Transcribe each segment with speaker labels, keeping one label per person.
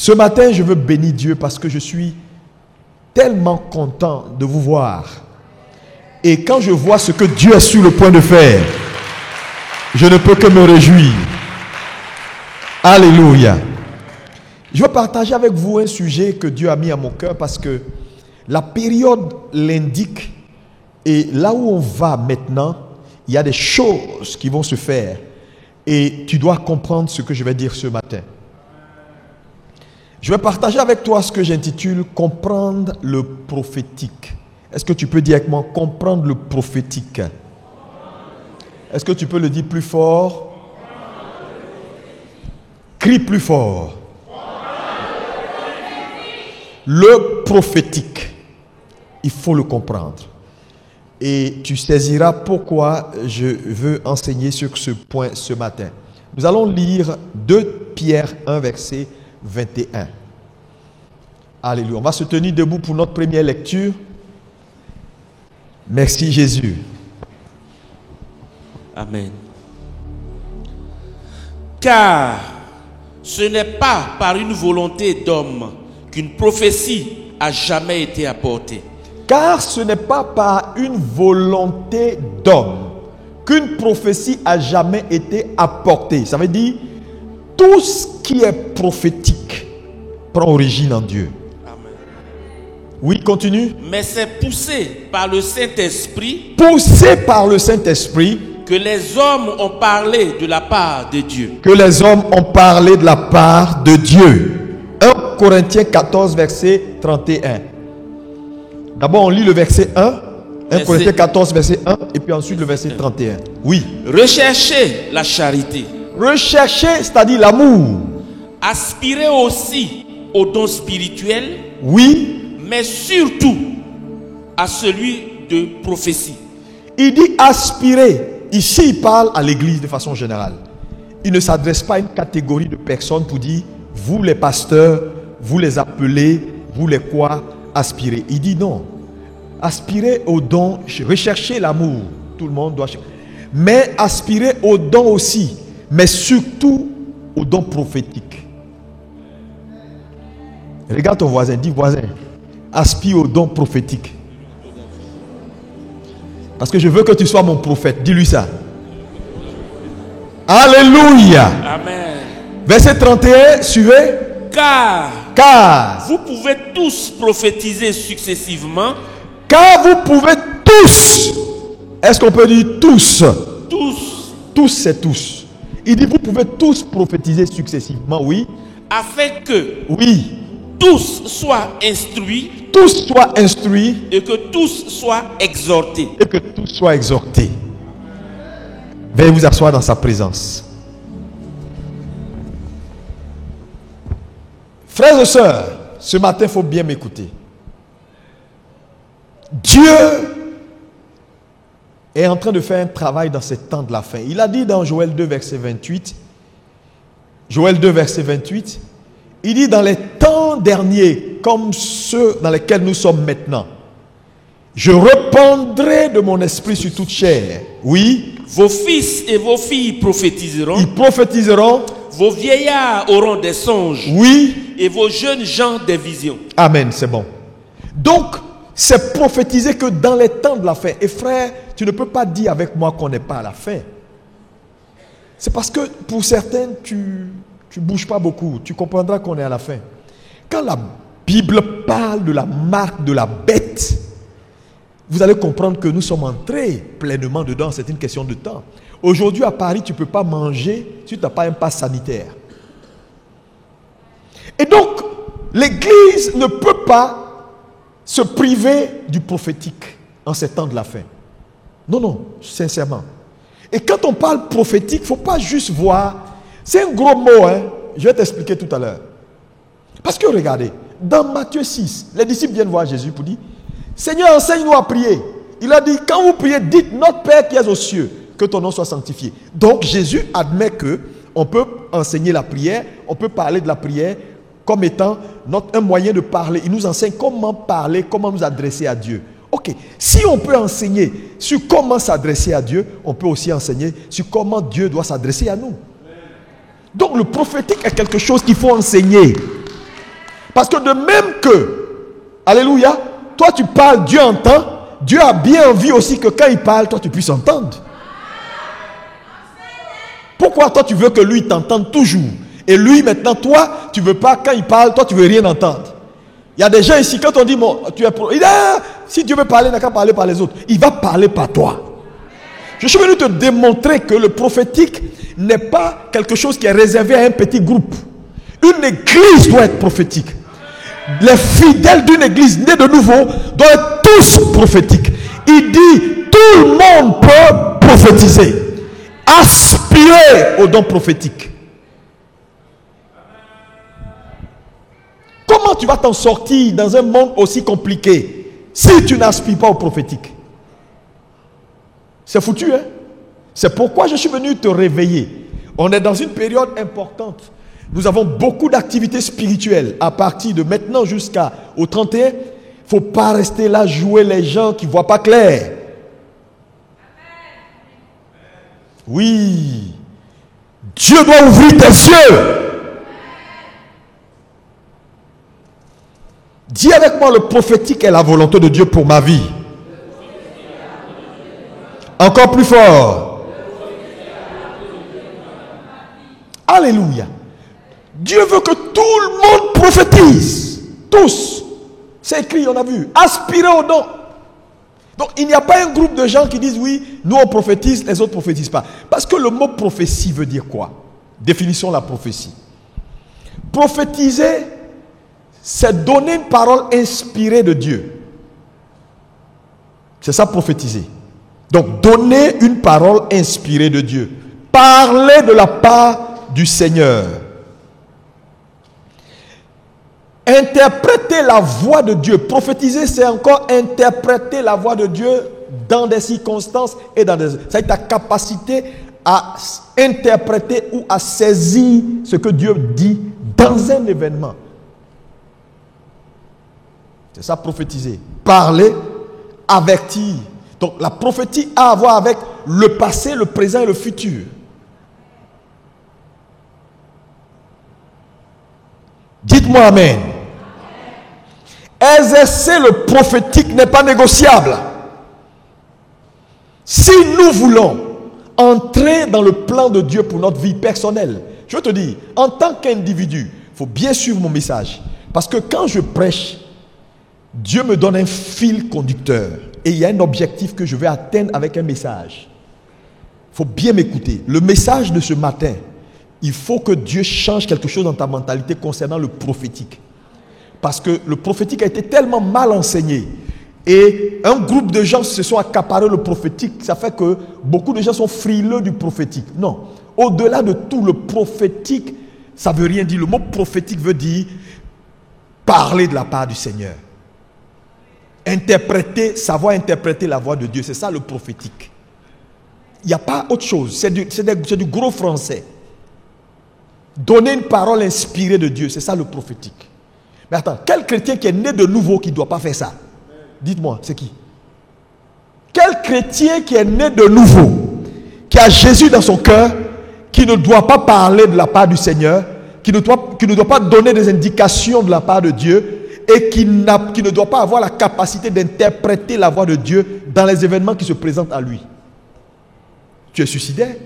Speaker 1: Ce matin, je veux bénir Dieu parce que je suis tellement content de vous voir. Et quand je vois ce que Dieu est sur le point de faire, je ne peux que me réjouir. Alléluia. Je veux partager avec vous un sujet que Dieu a mis à mon cœur parce que la période l'indique. Et là où on va maintenant, il y a des choses qui vont se faire. Et tu dois comprendre ce que je vais dire ce matin. Je vais partager avec toi ce que j'intitule « Comprendre le prophétique ». Est-ce que tu peux dire avec moi « Comprendre le prophétique ». Est-ce que tu peux le dire plus fort? Crie plus fort. Le prophétique, il faut le comprendre. Et tu saisiras pourquoi je veux enseigner sur ce point ce matin. Nous allons lire 2 Pierre 1, verset 21. Alléluia. On va se tenir debout pour notre première lecture. Merci Jésus.
Speaker 2: Amen. Car ce n'est pas par une volonté d'homme qu'une prophétie a jamais été apportée.
Speaker 1: Car ce n'est pas par une volonté d'homme qu'une prophétie a jamais été apportée. Ça veut dire, tout ce qui est prophétique prend origine en Dieu.
Speaker 2: Amen.
Speaker 1: Oui, continue.
Speaker 2: Mais c'est poussé par le Saint-Esprit.
Speaker 1: Poussé par le Saint-Esprit.
Speaker 2: Que les hommes ont parlé de la part de Dieu.
Speaker 1: Que les hommes ont parlé de la part de Dieu. 1 Corinthiens 14, verset 31. D'abord, on lit le verset 1. 1 Corinthiens 14, verset 1. Et puis ensuite le verset 31. Oui.
Speaker 2: Recherchez la charité.
Speaker 1: Rechercher, c'est-à-dire l'amour.
Speaker 2: Aspirez aussi aux dons spirituels.
Speaker 1: Oui.
Speaker 2: Mais surtout à celui de prophétie.
Speaker 1: Il dit aspirer. Ici, il parle à l'église de façon générale. Il ne s'adresse pas à une catégorie de personnes pour dire, vous les pasteurs, vous les appelez, vous les quoi, aspirez. Il dit non. Aspirer aux dons, rechercher l'amour. Tout le monde doit chercher. Mais aspirer aux dons aussi. Mais surtout aux dons prophétiques. Regarde ton voisin, dis voisin, aspire aux dons prophétiques. Parce que je veux que tu sois mon prophète. Dis-lui ça. Alléluia.
Speaker 2: Amen.
Speaker 1: Verset 31, suivez. Car
Speaker 2: vous pouvez tous prophétiser successivement.
Speaker 1: Car vous pouvez tous. Est-ce qu'on peut dire tous?
Speaker 2: Tous.
Speaker 1: Tous, c'est tous. Il dit vous pouvez tous prophétiser successivement, oui.
Speaker 2: Afin que
Speaker 1: oui,
Speaker 2: tous soient instruits.
Speaker 1: Tous soient instruits.
Speaker 2: Et que tous soient exhortés.
Speaker 1: Et que tous soient exhortés. Veuillez vous asseoir dans sa présence. Frères et sœurs, ce matin, il faut bien m'écouter. Dieu est en train de faire un travail dans ces temps de la fin. Il a dit dans Joël 2, verset 28, Joël 2, verset 28, il dit dans les temps derniers, comme ceux dans lesquels nous sommes maintenant, je répandrai de mon esprit sur toute chair. Oui.
Speaker 2: Vos fils et vos filles prophétiseront.
Speaker 1: Ils prophétiseront.
Speaker 2: Vos vieillards auront des songes.
Speaker 1: Oui.
Speaker 2: Et vos jeunes gens des visions.
Speaker 1: Amen, c'est bon. Donc, c'est prophétiser que dans les temps de la fin. Et frère, tu ne peux pas dire avec moi qu'on n'est pas à la fin. C'est parce que pour certains, tu ne bouges pas beaucoup. Tu comprendras qu'on est à la fin. Quand la Bible parle de la marque de la bête, vous allez comprendre que nous sommes entrés pleinement dedans. C'est une question de temps. Aujourd'hui à Paris, tu ne peux pas manger si tu n'as pas un pass sanitaire. Et donc, l'Église ne peut pas se priver du prophétique en ces temps de la fin. Non, non, sincèrement. Et quand on parle prophétique, il ne faut pas juste voir. C'est un gros mot, hein. Je vais t'expliquer tout à l'heure. Parce que regardez, dans Matthieu 6, les disciples viennent voir Jésus pour dire, Seigneur, enseigne-nous à prier. Il a dit, quand vous priez, dites, notre Père qui est aux cieux, que ton nom soit sanctifié. Donc Jésus admet que on peut enseigner la prière, on peut parler de la prière comme étant un moyen de parler. Il nous enseigne comment parler, comment nous adresser à Dieu. Ok, si on peut enseigner sur comment s'adresser à Dieu, on peut aussi enseigner sur comment Dieu doit s'adresser à nous. Donc le prophétique est quelque chose qu'il faut enseigner. Parce que de même que, alléluia, toi tu parles, Dieu entend, Dieu a bien envie aussi que quand il parle, toi tu puisses entendre. Pourquoi toi tu veux que lui t'entende toujours? Et lui maintenant, toi, tu veux pas, quand il parle, toi tu veux rien entendre. Il y a des gens ici, quand on dit, bon, tu es pro, il dit, ah, si Dieu veut parler, il n'a qu'à parler par les autres. Il va parler par toi. Je suis venu te démontrer que le prophétique n'est pas quelque chose qui est réservé à un petit groupe. Une église doit être prophétique. Les fidèles d'une église née de nouveau doivent être tous prophétiques. Il dit, tout le monde peut prophétiser. Aspirer au don prophétique. Comment tu vas t'en sortir dans un monde aussi compliqué si tu n'aspires pas au prophétique? C'est foutu, hein? C'est pourquoi je suis venu te réveiller. On est dans une période importante. Nous avons beaucoup d'activités spirituelles à partir de maintenant jusqu'au 31. Il ne faut pas rester là jouer les gens qui ne voient pas clair. Oui. Dieu doit ouvrir tes yeux. Dis avec moi, le prophétique est la volonté de Dieu pour ma vie. Encore plus fort. Alléluia. Dieu veut que tout le monde prophétise. Tous. C'est écrit, on a vu. Aspirez au don. Donc il n'y a pas un groupe de gens qui disent oui, nous on prophétise, les autres ne prophétisent pas. Parce que le mot prophétie veut dire quoi? Définissons la prophétie. Prophétiser, c'est donner une parole inspirée de Dieu. C'est ça prophétiser. Donc donner une parole inspirée de Dieu. Parler de la part du Seigneur. Interpréter la voix de Dieu. Prophétiser, c'est encore interpréter la voix de Dieu dans des circonstances et dans des... C'est ta capacité à interpréter ou à saisir ce que Dieu dit dans un événement. C'est ça prophétiser. Parler, avertir. Donc la prophétie a à voir avec le passé, le présent et le futur. Dites-moi amen. Exercer le prophétique n'est pas négociable. Si nous voulons entrer dans le plan de Dieu pour notre vie personnelle, je veux te dire, en tant qu'individu, il faut bien suivre mon message. Parce que quand je prêche, Dieu me donne un fil conducteur. Et il y a un objectif que je vais atteindre avec un message. Il faut bien m'écouter. Le message de ce matin, il faut que Dieu change quelque chose dans ta mentalité concernant le prophétique. Parce que le prophétique a été tellement mal enseigné. Et un groupe de gens se sont accaparés le prophétique. Ça fait que beaucoup de gens sont frileux du prophétique. Non. Au-delà de tout, le prophétique, ça ne veut rien dire. Le mot prophétique veut dire parler de la part du Seigneur. Interpréter, savoir interpréter la voix de Dieu. C'est ça le prophétique. Il n'y a pas autre chose. C'est du gros français. Donner une parole inspirée de Dieu. C'est ça le prophétique. Mais attends, quel chrétien qui est né de nouveau qui ne doit pas faire ça? Dites-moi, c'est qui? Quel chrétien qui est né de nouveau, qui a Jésus dans son cœur, qui ne doit pas parler de la part du Seigneur, qui ne doit pas donner des indications de la part de Dieu et qui ne doit pas avoir la capacité d'interpréter la voix de Dieu dans les événements qui se présentent à lui? Tu es suicidaire,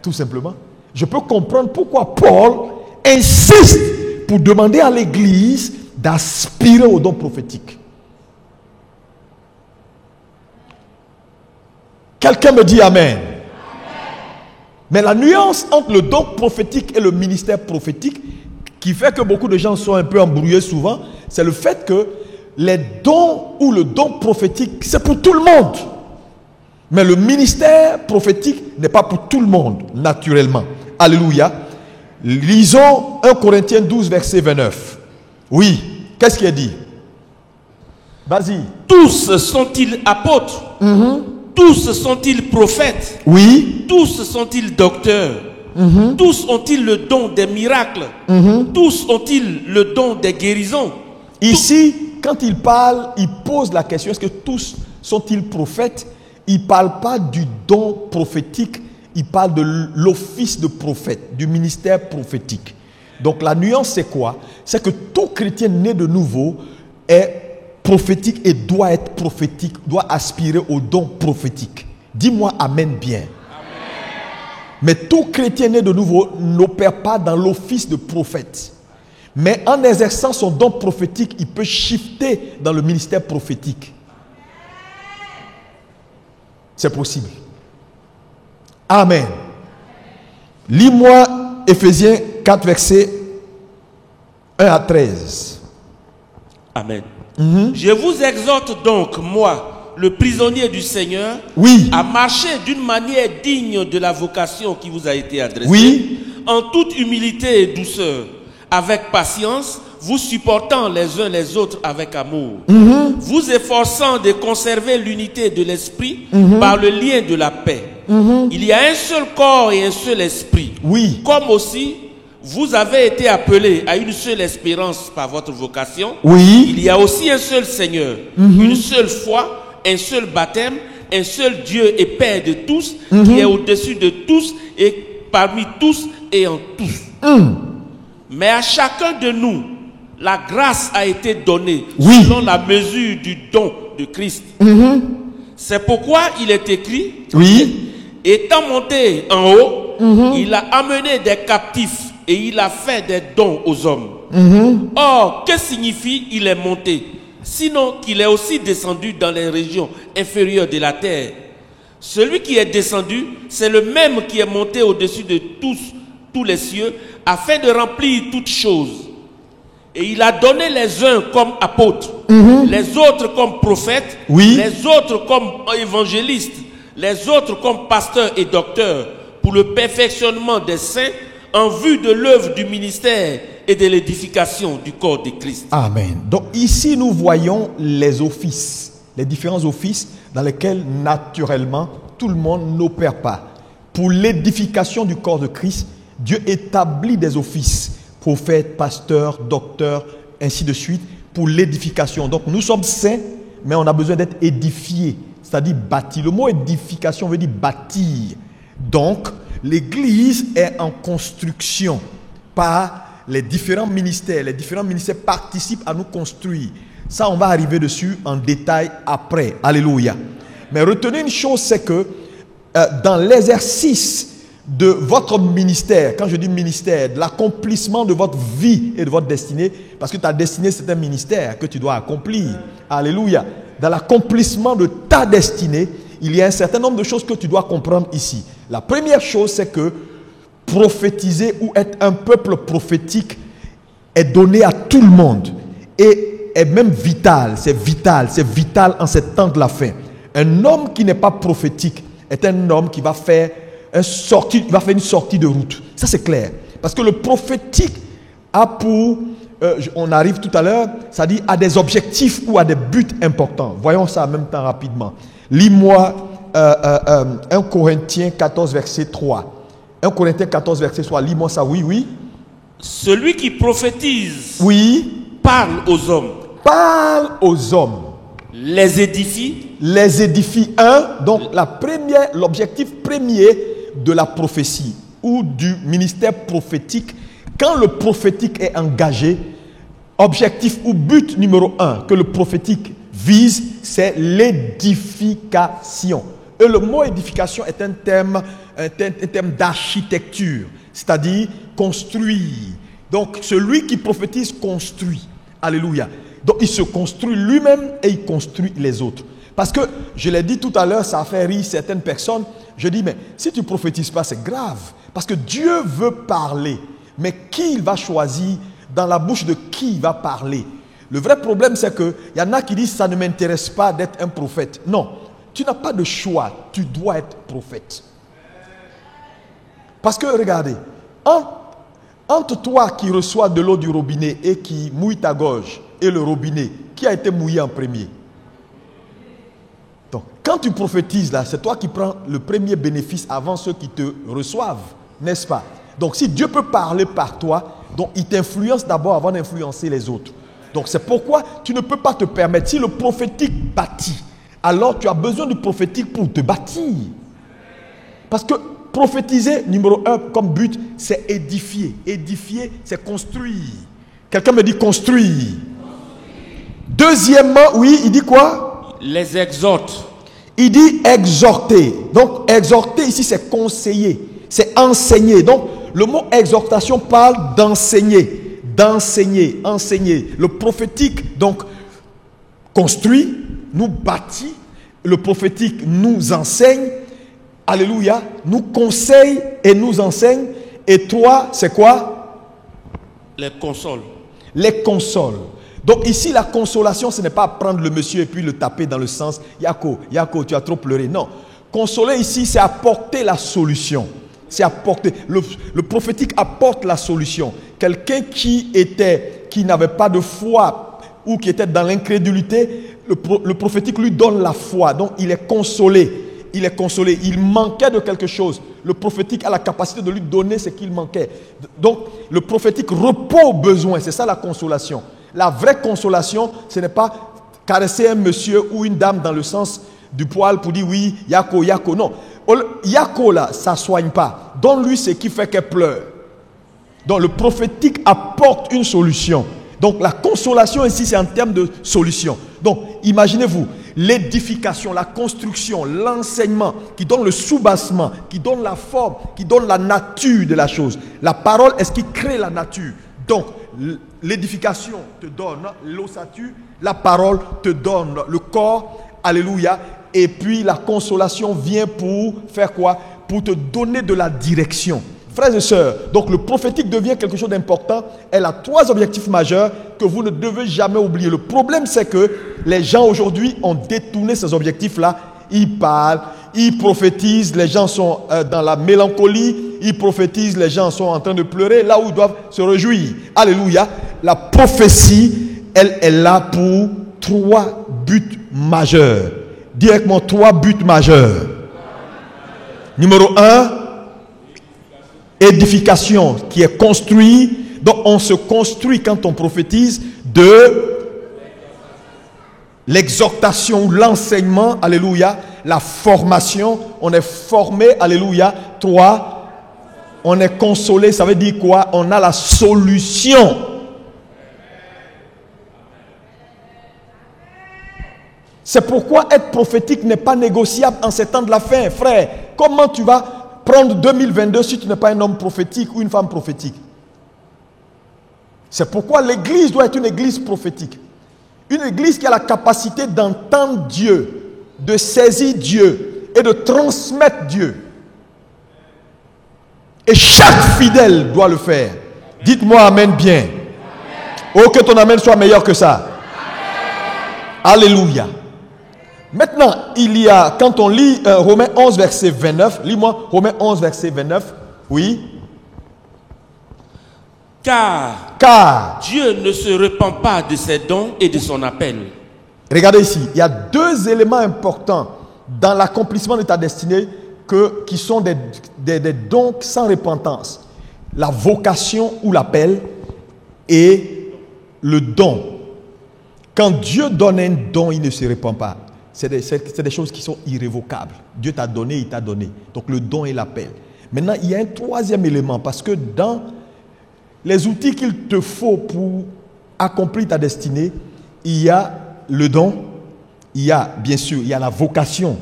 Speaker 1: tout simplement. Je peux comprendre pourquoi Paul insiste pour demander à l'église d'aspirer au don prophétique. Quelqu'un me dit amen. Mais la nuance entre le don prophétique et le ministère prophétique, qui fait que beaucoup de gens sont un peu embrouillés souvent, c'est le fait que les dons ou le don prophétique, c'est pour tout le monde. Mais le ministère prophétique n'est pas pour tout le monde, naturellement. Alléluia. Lisons 1 Corinthiens 12, verset 29. Oui, qu'est-ce qui est dit? Vas-y.
Speaker 2: Tous sont-ils apôtres? Tous sont-ils prophètes?
Speaker 1: Oui.
Speaker 2: Tous sont-ils docteurs? Tous ont-ils le don des miracles? Tous ont-ils le don des guérisons?
Speaker 1: Ici, quand il parle, il pose la question, est-ce que tous sont-ils prophètes? Il ne parle pas du don prophétique, il parle de l'office de prophète, du ministère prophétique. Donc la nuance c'est quoi? C'est que tout chrétien né de nouveau est prophétique et doit être prophétique, doit aspirer au don prophétique. Dis-moi amen bien. Amen. Mais tout chrétien né de nouveau n'opère pas dans l'office de prophète. Mais en exerçant son don prophétique, il peut shifter dans le ministère prophétique. C'est possible. Amen. Lis-moi Éphésiens 4, versets 1 à 13.
Speaker 2: Amen. Je vous exhorte donc, moi, le prisonnier du Seigneur,
Speaker 1: Oui.
Speaker 2: à marcher d'une manière digne de la vocation qui vous a été adressée,
Speaker 1: Oui.
Speaker 2: en toute humilité et douceur, avec patience, vous supportant les uns les autres avec amour, vous efforçant de conserver l'unité de l'esprit par le lien de la paix. Il y a un seul corps et un seul esprit.
Speaker 1: Oui.
Speaker 2: Comme aussi vous avez été appelés à une seule espérance par votre vocation.
Speaker 1: Oui.
Speaker 2: Il y a aussi un seul Seigneur, une seule foi, un seul baptême, un seul Dieu et Père de tous, qui est au-dessus de tous et parmi tous et en tous. Mais à chacun de nous, la grâce a été donnée selon la mesure du don de Christ. C'est pourquoi il est écrit, étant monté en haut, il a amené des captifs et il a fait des dons aux hommes. Or, que signifie il est monté? Sinon qu'il est aussi descendu dans les régions inférieures de la terre. Celui qui est descendu, c'est le même qui est monté au-dessus de tous les cieux, afin de remplir toutes choses. Et il a donné les uns comme apôtres, les autres comme prophètes, les autres comme évangélistes, les autres comme pasteurs et docteurs, pour le perfectionnement des saints, en vue de l'œuvre du ministère et de l'édification du corps de Christ.
Speaker 1: Amen. Donc ici nous voyons les offices, les différents offices dans lesquels naturellement tout le monde n'opère pas. Pour l'édification du corps de Christ, Dieu établit des offices, prophètes, pasteurs, docteurs, ainsi de suite, pour l'édification. Donc nous sommes saints, mais on a besoin d'être édifiés, c'est-à-dire bâtis. Le mot édification veut dire bâtir. Donc l'Église est en construction par les différents ministères. Les différents ministères participent à nous construire. Ça, on va arriver dessus en détail après. Alléluia. Mais retenez une chose, c'est que dans l'exercice de votre ministère, quand je dis ministère, de l'accomplissement de votre vie et de votre destinée, parce que ta destinée, c'est un ministère que tu dois accomplir. Alléluia. Dans l'accomplissement de ta destinée, il y a un certain nombre de choses que tu dois comprendre ici. La première chose, c'est que prophétiser ou être un peuple prophétique est donné à tout le monde et est même vital. C'est vital en ces temps de la fin. Un homme qui n'est pas prophétique est un homme qui va faire une sortie de route. Ça, c'est clair. Parce que le prophétique a pour, on arrive tout à l'heure, ça dit à des objectifs ou à des buts importants. Voyons ça en même temps rapidement. Lis-moi 1 Corinthiens 14, verset 3. 1 Corinthiens 14, verset 3. Lis-moi ça, oui.
Speaker 2: Celui qui prophétise parle aux hommes.
Speaker 1: Parle aux hommes.
Speaker 2: Les édifie.
Speaker 1: Donc l'objectif premier de la prophétie ou du ministère prophétique, quand le prophétique est engagé, objectif ou but numéro 1 que le prophétique vise, c'est l'édification. Et le mot édification est un terme d'architecture, c'est-à-dire construire. Donc celui qui prophétise construit. Alléluia. Donc il se construit lui-même et il construit les autres. Parce que, je l'ai dit tout à l'heure, ça a fait rire certaines personnes. Je dis, mais si tu ne prophétises pas, c'est grave. Parce que Dieu veut parler. Mais qui il va choisir? Dans la bouche de qui il va parler? Le vrai problème, c'est qu'il y en a qui disent, ça ne m'intéresse pas d'être un prophète. Non, tu n'as pas de choix. Tu dois être prophète. Parce que, regardez, entre toi qui reçois de l'eau du robinet et qui mouille ta gorge et le robinet, qui a été mouillé en premier? Donc, quand tu prophétises là, c'est toi qui prends le premier bénéfice avant ceux qui te reçoivent, n'est-ce pas? Donc, si Dieu peut parler par toi, donc il t'influence d'abord avant d'influencer les autres. Donc, c'est pourquoi tu ne peux pas te permettre. Si le prophétique bâtit, alors tu as besoin du prophétique pour te bâtir. Parce que prophétiser, numéro 1, comme but, c'est édifier. Édifier, c'est construire. Quelqu'un me dit construire. Deuxièmement, oui, il dit quoi?
Speaker 2: Les exhorte.
Speaker 1: Il dit exhorter. Donc, exhorter ici, c'est conseiller. C'est enseigner. Donc, le mot exhortation parle d'enseigner. D'enseigner, enseigner. Le prophétique, donc, construit, nous bâtit. Le prophétique nous enseigne. Alléluia. Nous conseille et nous enseigne. Et toi, c'est quoi?
Speaker 2: Les console.
Speaker 1: Les consoles. Donc ici, la consolation, ce n'est pas prendre le monsieur et puis le taper dans le sens « Yako, tu as trop pleuré ». Non. Consoler ici, c'est apporter la solution. C'est apporter. Le prophétique apporte la solution. Quelqu'un qui n'avait pas de foi ou qui était dans l'incrédulité, le prophétique lui donne la foi. Donc il est consolé. Il est consolé. Il manquait de quelque chose. Le prophétique a la capacité de lui donner ce qu'il manquait. Donc le prophétique répond aux besoins. C'est ça la consolation. La vraie consolation, ce n'est pas caresser un monsieur ou une dame dans le sens du poil pour dire oui, Yako, Yako. Non. Yako là, ça ne soigne pas. Donne-lui ce qui fait qu'elle pleure. Donc le prophétique apporte une solution. Donc la consolation ici, c'est en termes de solution. Donc imaginez-vous, l'édification, la construction, l'enseignement qui donne le soubassement, qui donne la forme, qui donne la nature de la chose. La parole est ce qui crée la nature. Donc l'édification te donne l'ossature, la parole te donne le corps, alléluia. Et puis la consolation vient pour faire quoi? Pour te donner de la direction. Frères et sœurs, donc le prophétique devient quelque chose d'important. Elle a 3 objectifs majeurs que vous ne devez jamais oublier. Le problème, c'est que les gens aujourd'hui ont détourné ces objectifs-là. Ils parlent, ils prophétisent, les gens sont dans la mélancolie, ils prophétisent, les gens sont en train de pleurer, là où ils doivent se réjouir. Alléluia. La prophétie, elle est là pour 3 buts majeurs. Directement 3 buts majeurs. Numéro 1, édification qui est construit. Donc on se construit quand on prophétise. 2, l'exhortation ou l'enseignement, alléluia. La formation, on est formé, alléluia. 3, on est consolé, ça veut dire quoi? On a la solution. C'est pourquoi être prophétique n'est pas négociable en ces temps de la fin, frère. Comment tu vas prendre 2022 si tu n'es pas un homme prophétique ou une femme prophétique? C'est pourquoi l'église doit être une église prophétique. Une église qui a la capacité d'entendre Dieu, de saisir Dieu et de transmettre Dieu. Et chaque fidèle doit le faire. Dites-moi amen bien. Amen. Oh, que ton amen soit meilleur que ça. Amen. Alléluia. Maintenant, il y a, quand on lit Romains 11, verset 29, lis-moi Romains 11, verset 29, oui.
Speaker 2: Car Dieu ne se repent pas de ses dons et de son appel.
Speaker 1: Regardez ici, il y a 2 éléments importants dans l'accomplissement de ta destinée qui sont des dons sans repentance. La vocation ou l'appel et le don. Quand Dieu donne un don, il ne se repent pas. C'est des choses qui sont irrévocables. Dieu t'a donné, il t'a donné. Donc le don et l'appel. Maintenant, il y a un 3e élément, parce que dans les outils qu'il te faut pour accomplir ta destinée, il y a le don, il y a bien sûr, il y a la vocation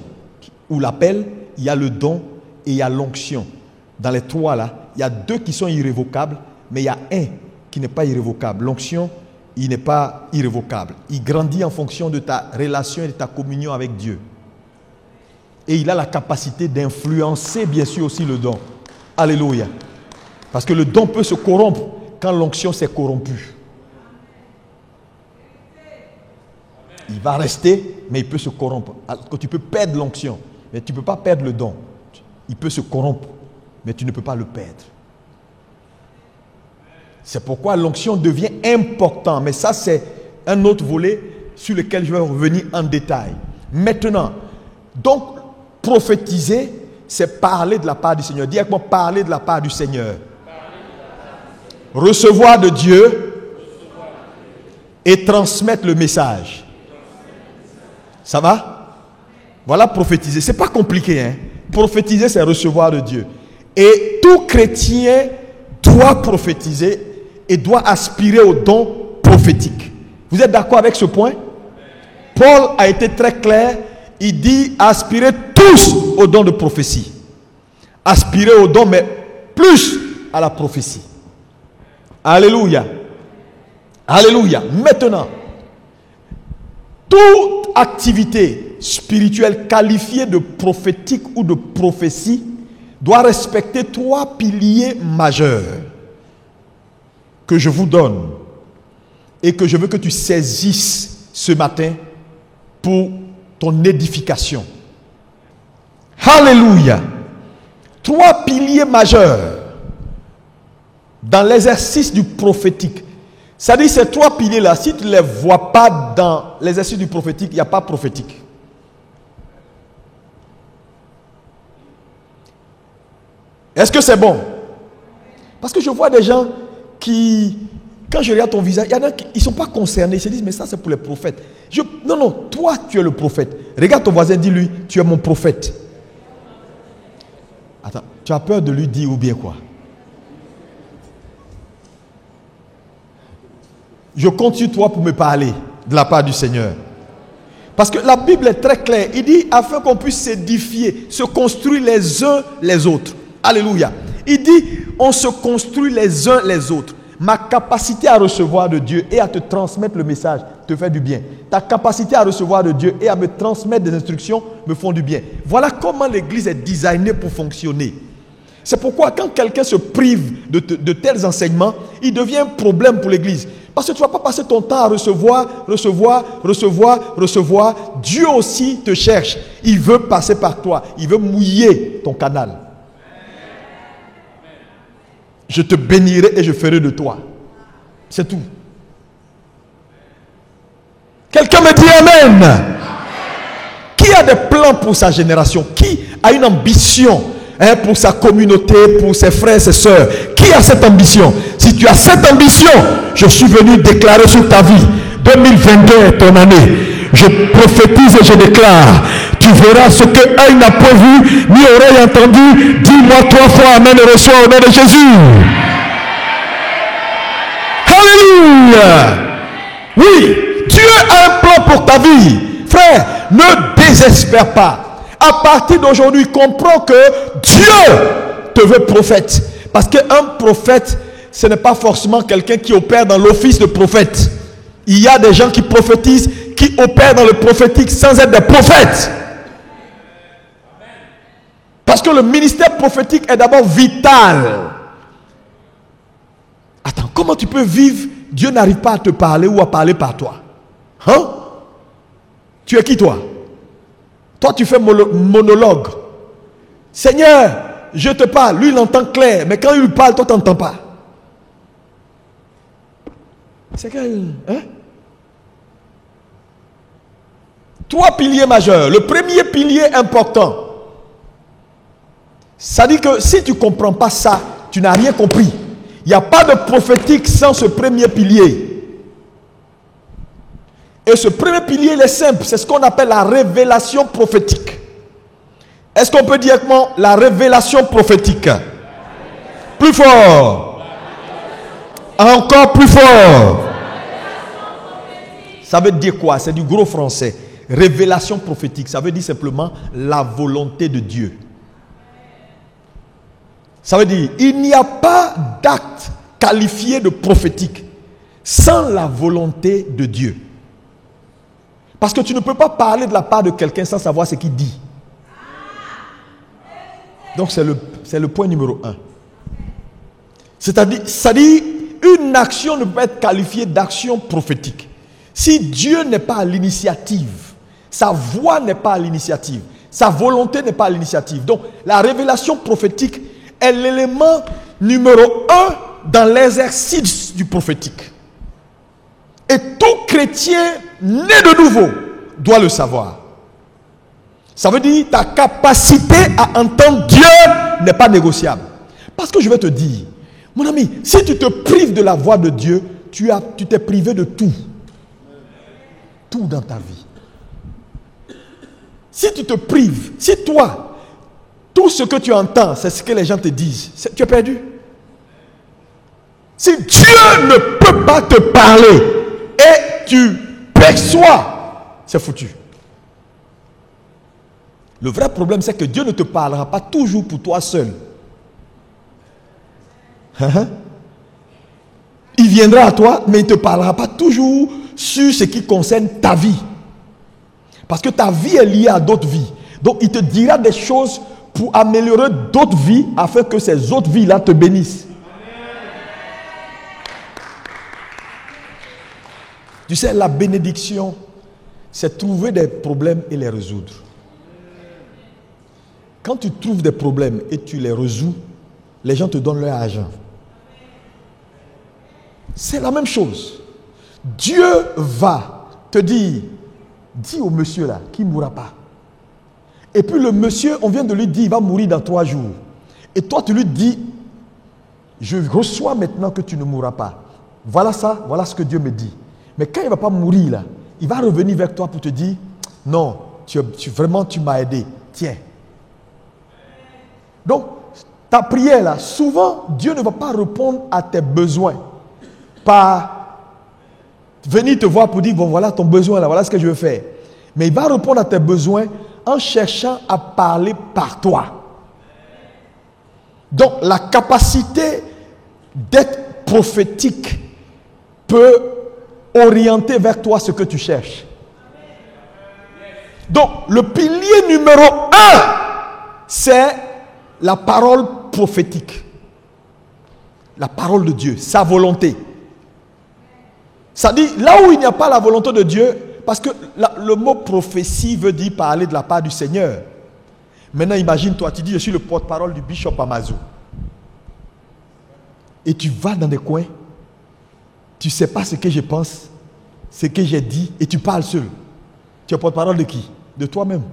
Speaker 1: ou l'appel, il y a le don et il y a l'onction. Dans les 3 là, il y a 2 qui sont irrévocables, mais il y a un qui n'est pas irrévocable. L'onction, il n'est pas irrévocable. Il grandit en fonction de ta relation et de ta communion avec Dieu. Et il a la capacité d'influencer bien sûr aussi le don. Alléluia. Parce que le don peut se corrompre quand l'onction s'est corrompue. Il va rester, mais il peut se corrompre. Alors que tu peux perdre l'onction, mais tu ne peux pas perdre le don. Il peut se corrompre, mais tu ne peux pas le perdre. C'est pourquoi l'onction devient importante. Mais ça, c'est un autre volet sur lequel je vais revenir en détail. Maintenant, donc, prophétiser, c'est parler de la part du Seigneur. Dis avec moi, parler de la part du Seigneur. Recevoir de Dieu et transmettre le message. Ça va? Voilà prophétiser. Ce n'est pas compliqué. Prophétiser, c'est recevoir de Dieu. Et tout chrétien doit prophétiser et doit aspirer au don prophétique. Vous êtes d'accord avec ce point? Paul a été très clair. Il dit aspirez tous au don de prophétie. Aspirez au don, mais plus à la prophétie. Alléluia. Alléluia. Maintenant, toute activité spirituelle qualifiée de prophétique ou de prophétie doit respecter 3 piliers majeurs que je vous donne et que je veux que tu saisisses ce matin pour ton édification. Alléluia. 3 piliers majeurs dans l'exercice du prophétique. C'est-à-dire ces 3 piliers-là, si tu ne les vois pas dans l'exercice du prophétique, il n'y a pas prophétique. Est-ce que c'est bon? Parce que je vois des gens qui, quand je regarde ton visage, il y en a qui ne sont pas concernés. Ils se disent, mais ça c'est pour les prophètes. Non, toi tu es le prophète. Regarde ton voisin, dis-lui, tu es mon prophète. Attends, tu as peur de lui dire ou bien quoi? Je compte sur toi pour me parler de la part du Seigneur. Parce que la Bible est très claire. Il dit, afin qu'on puisse s'édifier, se construire les uns les autres. Alléluia. Il dit, on se construit les uns les autres. Ma capacité à recevoir de Dieu et à te transmettre le message te fait du bien. Ta capacité à recevoir de Dieu et à me transmettre des instructions me font du bien. Voilà comment l'église est designée pour fonctionner. C'est pourquoi quand quelqu'un se prive de tels enseignements, il devient un problème pour l'église. Parce que tu ne vas pas passer ton temps à recevoir. Dieu aussi te cherche. Il veut passer par toi. Il veut mouiller ton canal. Je te bénirai et je ferai de toi. C'est tout. Quelqu'un me dit Amen. Qui a des plans pour sa génération? Qui a une ambition pour sa communauté, pour ses frères et ses sœurs? Qui a cette ambition? Si tu as cette ambition, je suis venu déclarer sur ta vie, 2022 est ton année. Je prophétise et je déclare, tu verras ce que œil n'a pas vu, ni oreille entendu. Dis-moi 3 fois Amen et reçois au nom de Jésus. Alléluia. Oui, Dieu a un plan pour ta vie. Frère, ne désespère pas. À partir d'aujourd'hui, comprends que Dieu te veut prophète. Parce qu'un prophète, ce n'est pas forcément quelqu'un qui opère dans l'office de prophète. Il y a des gens qui prophétisent, qui opèrent dans le prophétique sans être des prophètes. Parce que le ministère prophétique est d'abord vital. Attends, comment tu peux vivre? Dieu n'arrive pas à te parler ou à parler par toi. Hein? Tu es qui toi? Toi tu fais monologue. Seigneur, je te parle. Lui il entend clair. Mais quand il lui parle, toi tu n'entends pas. C'est quel... Hein? 3 piliers majeurs. Le premier pilier important. Ça dit que si tu ne comprends pas ça, tu n'as rien compris. Il n'y a pas de prophétique sans ce premier pilier. Et ce premier pilier, il est simple. C'est ce qu'on appelle la révélation prophétique. Est-ce qu'on peut dire comment la révélation prophétique? Plus fort. Encore plus fort. Ça veut dire quoi? C'est du gros français. Révélation prophétique, ça veut dire simplement la volonté de Dieu. Ça veut dire, il n'y a pas d'acte qualifié de prophétique sans la volonté de Dieu. Parce que tu ne peux pas parler de la part de quelqu'un sans savoir ce qu'il dit. Donc c'est le point numéro 1. C'est-à-dire, une action ne peut pas être qualifiée d'action prophétique si Dieu n'est pas à l'initiative. Sa voix n'est pas à l'initiative. Sa volonté n'est pas à l'initiative. Donc, la révélation prophétique est l'élément numéro 1 dans l'exercice du prophétique. Et tout chrétien né de nouveau doit le savoir. Ça veut dire ta capacité à entendre Dieu n'est pas négociable. Parce que je vais te dire, mon ami, si tu te prives de la voix de Dieu, tu t'es privé de tout. Tout dans ta vie. Si tu te prives, si toi, Tout ce que tu entends, c'est ce que les gens te disent. Tu es perdu. Si Dieu ne peut pas te parler et tu perçois, c'est foutu. Le vrai problème, c'est que Dieu ne te parlera pas toujours pour toi seul. Il viendra à toi, mais il ne te parlera pas toujours sur ce qui concerne ta vie. Parce que ta vie est liée à d'autres vies. Donc il te dira des choses pour améliorer d'autres vies afin que ces autres vies-là te bénissent. Tu sais, la bénédiction, c'est trouver des problèmes et les résoudre. Quand tu trouves des problèmes et tu les résous, les gens te donnent leur argent. C'est la même chose. Dieu va te dire, dis au monsieur là qu'il ne mourra pas. Et puis le monsieur, on vient de lui dire, il va mourir dans 3 jours. Et toi, tu lui dis, je reçois maintenant que tu ne mourras pas. Voilà ça, voilà ce que Dieu me dit. Mais quand il ne va pas mourir là, il va revenir vers toi pour te dire, non, vraiment tu m'as aidé, tiens. Donc, ta prière là, souvent, Dieu ne va pas répondre à tes besoins par venir te voir pour dire, bon voilà ton besoin là, voilà ce que je veux faire. Mais il va répondre à tes besoins en cherchant à parler par toi. Donc, la capacité d'être prophétique peut orienter vers toi ce que tu cherches. Donc, le pilier numéro 1, c'est la parole prophétique. La parole de Dieu, sa volonté. Ça dit, là où il n'y a pas la volonté de Dieu, parce que le mot prophétie veut dire parler de la part du Seigneur. Maintenant, imagine-toi, tu dis, je suis le porte-parole du bishop Amazou. Et tu vas dans des coins, tu ne sais pas ce que je pense, ce que j'ai dit, et tu parles seul. Tu es porte-parole de qui? De toi-même.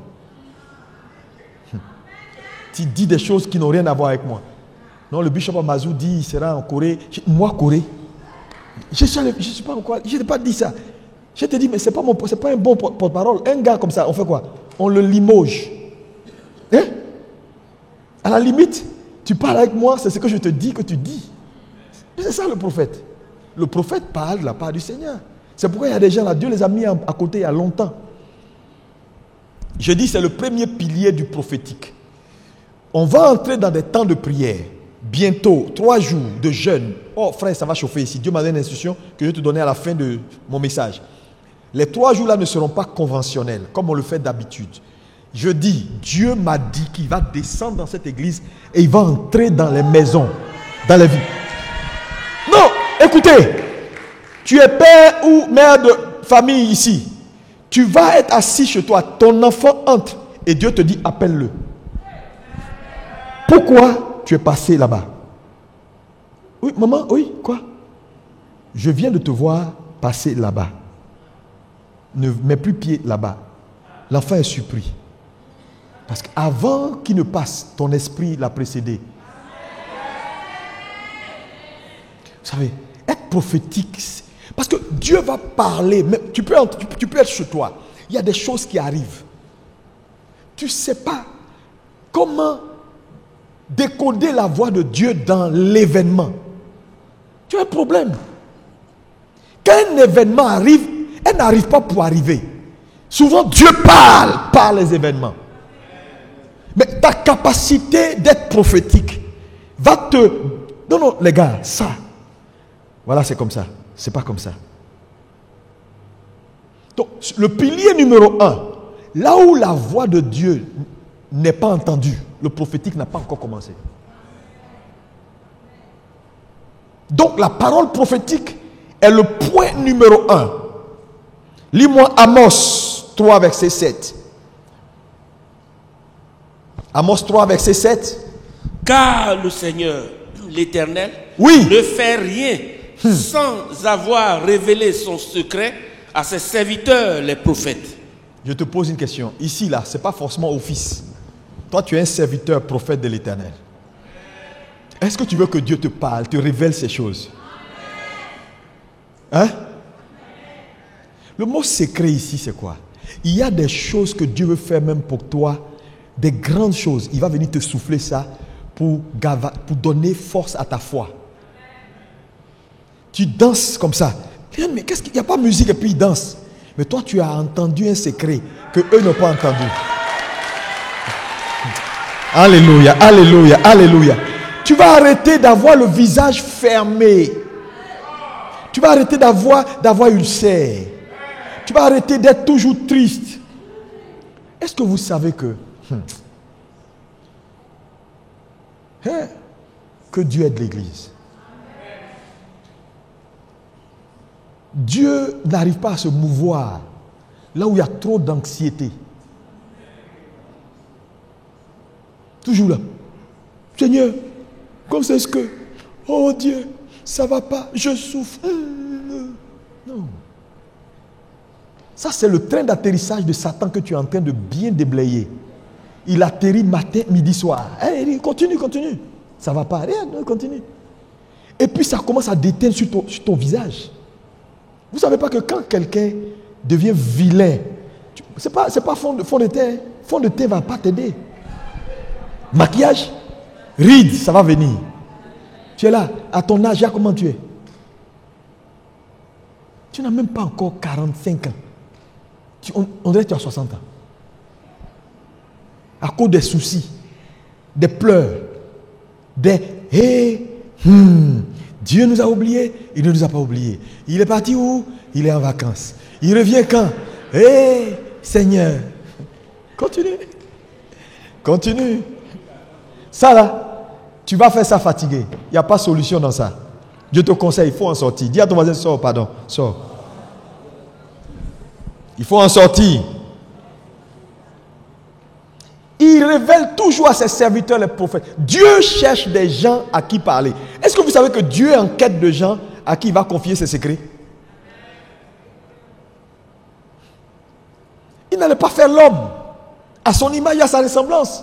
Speaker 1: Tu dis des choses qui n'ont rien à voir avec moi. Non, le bishop Amazou dit, il sera en Corée. Moi, Corée? Je ne suis pas en Corée. Je n'ai pas dit ça. Je te dis, mais ce n'est pas un bon porte-parole. Un gars comme ça, on fait quoi? On le limoge. Hein? À la limite, tu parles avec moi, c'est ce que je te dis que tu dis. C'est ça le prophète. Le prophète parle de la part du Seigneur. C'est pourquoi il y a des gens là, Dieu les a mis à côté il y a longtemps. Je dis, c'est le premier pilier du prophétique. On va entrer dans des temps de prière. Bientôt, 3 jours de jeûne. Oh frère, ça va chauffer ici. Dieu m'a donné une instruction que je vais te donner à la fin de mon message. Les 3 jours là ne seront pas conventionnels, comme on le fait d'habitude. Je dis, Dieu m'a dit qu'il va descendre dans cette église et il va entrer dans les maisons, dans les vies. Non, écoutez, tu es père ou mère de famille ici. Tu vas être assis chez toi, ton enfant entre et Dieu te dit, appelle-le. Pourquoi tu es passé là-bas? Oui, maman, oui, quoi? Je viens de te voir passer là-bas. Ne mets plus pied là-bas. L'enfant est surpris. Parce qu'avant qu'il ne passe, ton esprit l'a précédé. Vous savez, être prophétique, parce que Dieu va parler. Mais tu peux être chez toi. Il y a des choses qui arrivent. Tu ne sais pas comment décoder la voix de Dieu dans l'événement. Tu as un problème. Quand un événement arrive, elle n'arrive pas pour arriver. Souvent, Dieu parle par les événements. Mais ta capacité d'être prophétique va te... Non, non, les gars, ça. Voilà, c'est comme ça. C'est pas comme ça. Donc, le pilier numéro 1, là où la voix de Dieu n'est pas entendue, le prophétique n'a pas encore commencé. Donc, la parole prophétique est le point numéro 1. Lis-moi Amos 3, verset 7. Amos 3, verset 7.
Speaker 2: Car le Seigneur, l'Éternel,
Speaker 1: oui,
Speaker 2: ne fait rien sans avoir révélé son secret à ses serviteurs, les prophètes.
Speaker 1: Je te pose une question. Ici, là, ce n'est pas forcément office. Toi, tu es un serviteur prophète de l'Éternel. Est-ce que tu veux que Dieu te parle, te révèle ces choses? Hein? Le mot secret ici, c'est quoi? Il y a des choses que Dieu veut faire même pour toi des grandes choses. Il va venir te souffler ça pour donner force à ta foi. Tu danses comme ça. Mais qu'est-ce qu'il n'y a pas de musique et puis ils dansent. Mais toi, tu as entendu un secret que eux n'ont pas entendu. Alléluia, alléluia, alléluia. Tu vas arrêter d'avoir le visage fermé. Tu vas arrêter d'avoir ulcère. Tu vas arrêter d'être toujours triste. Est-ce que vous savez que Dieu aide l'Église? Dieu n'arrive pas à se mouvoir là où il y a trop d'anxiété. Toujours là. Seigneur, comme c'est ce que, oh Dieu, ça va pas, je souffre. Non. Ça, c'est le train d'atterrissage de Satan que tu es en train de bien déblayer. Il atterrit matin, midi, soir. Hey, continue. Ça va pas, rien, continue. Et puis ça commence à déteindre sur ton visage. Vous ne savez pas que quand quelqu'un devient vilain, ce n'est pas fond de teint. Fond de teint ne va pas t'aider. Maquillage, rides, ça va venir. Tu es là, à ton âge, comment tu es? Tu n'as même pas encore 45 ans. On dirait que tu as 60 ans. À cause des soucis, des pleurs, Dieu nous a oubliés, il ne nous a pas oubliés. Il est parti où? Il est en vacances. Il revient quand? Seigneur, continue. Ça là, tu vas faire ça fatigué. Il n'y a pas de solution dans ça. Je te conseille, il faut en sortir. Dis à ton voisin, sors. Il faut en sortir. Il révèle toujours à ses serviteurs, les prophètes. Dieu cherche des gens à qui parler. Est-ce que vous savez que Dieu est en quête de gens à qui il va confier ses secrets? Il n'allait pas faire l'homme à son image et à sa ressemblance.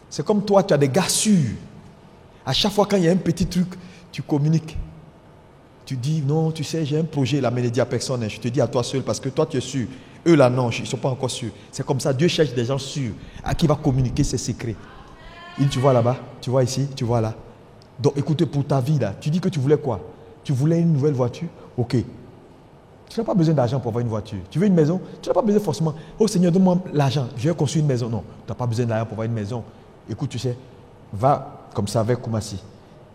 Speaker 1: C'est comme toi, tu as des gars sûrs. À chaque fois quand il y a un petit truc, tu communiques. Tu dis, non, tu sais, j'ai un projet là, mais ne dis à personne. Je te dis à toi seul parce que toi, tu es sûr. Eux là, non, ils ne sont pas encore sûrs. C'est comme ça, Dieu cherche des gens sûrs à qui il va communiquer ses secrets. Tu vois là-bas, tu vois ici, tu vois là. Donc écoutez, pour ta vie là, tu dis que tu voulais quoi? Tu voulais une nouvelle voiture? Ok. Tu n'as pas besoin d'argent pour avoir une voiture. Tu veux une maison? Tu n'as pas besoin forcément. Oh Seigneur, donne-moi l'argent. Je vais construire une maison. Non, tu n'as pas besoin d'argent pour avoir une maison. Écoute, tu sais, va comme ça avec Koumassi.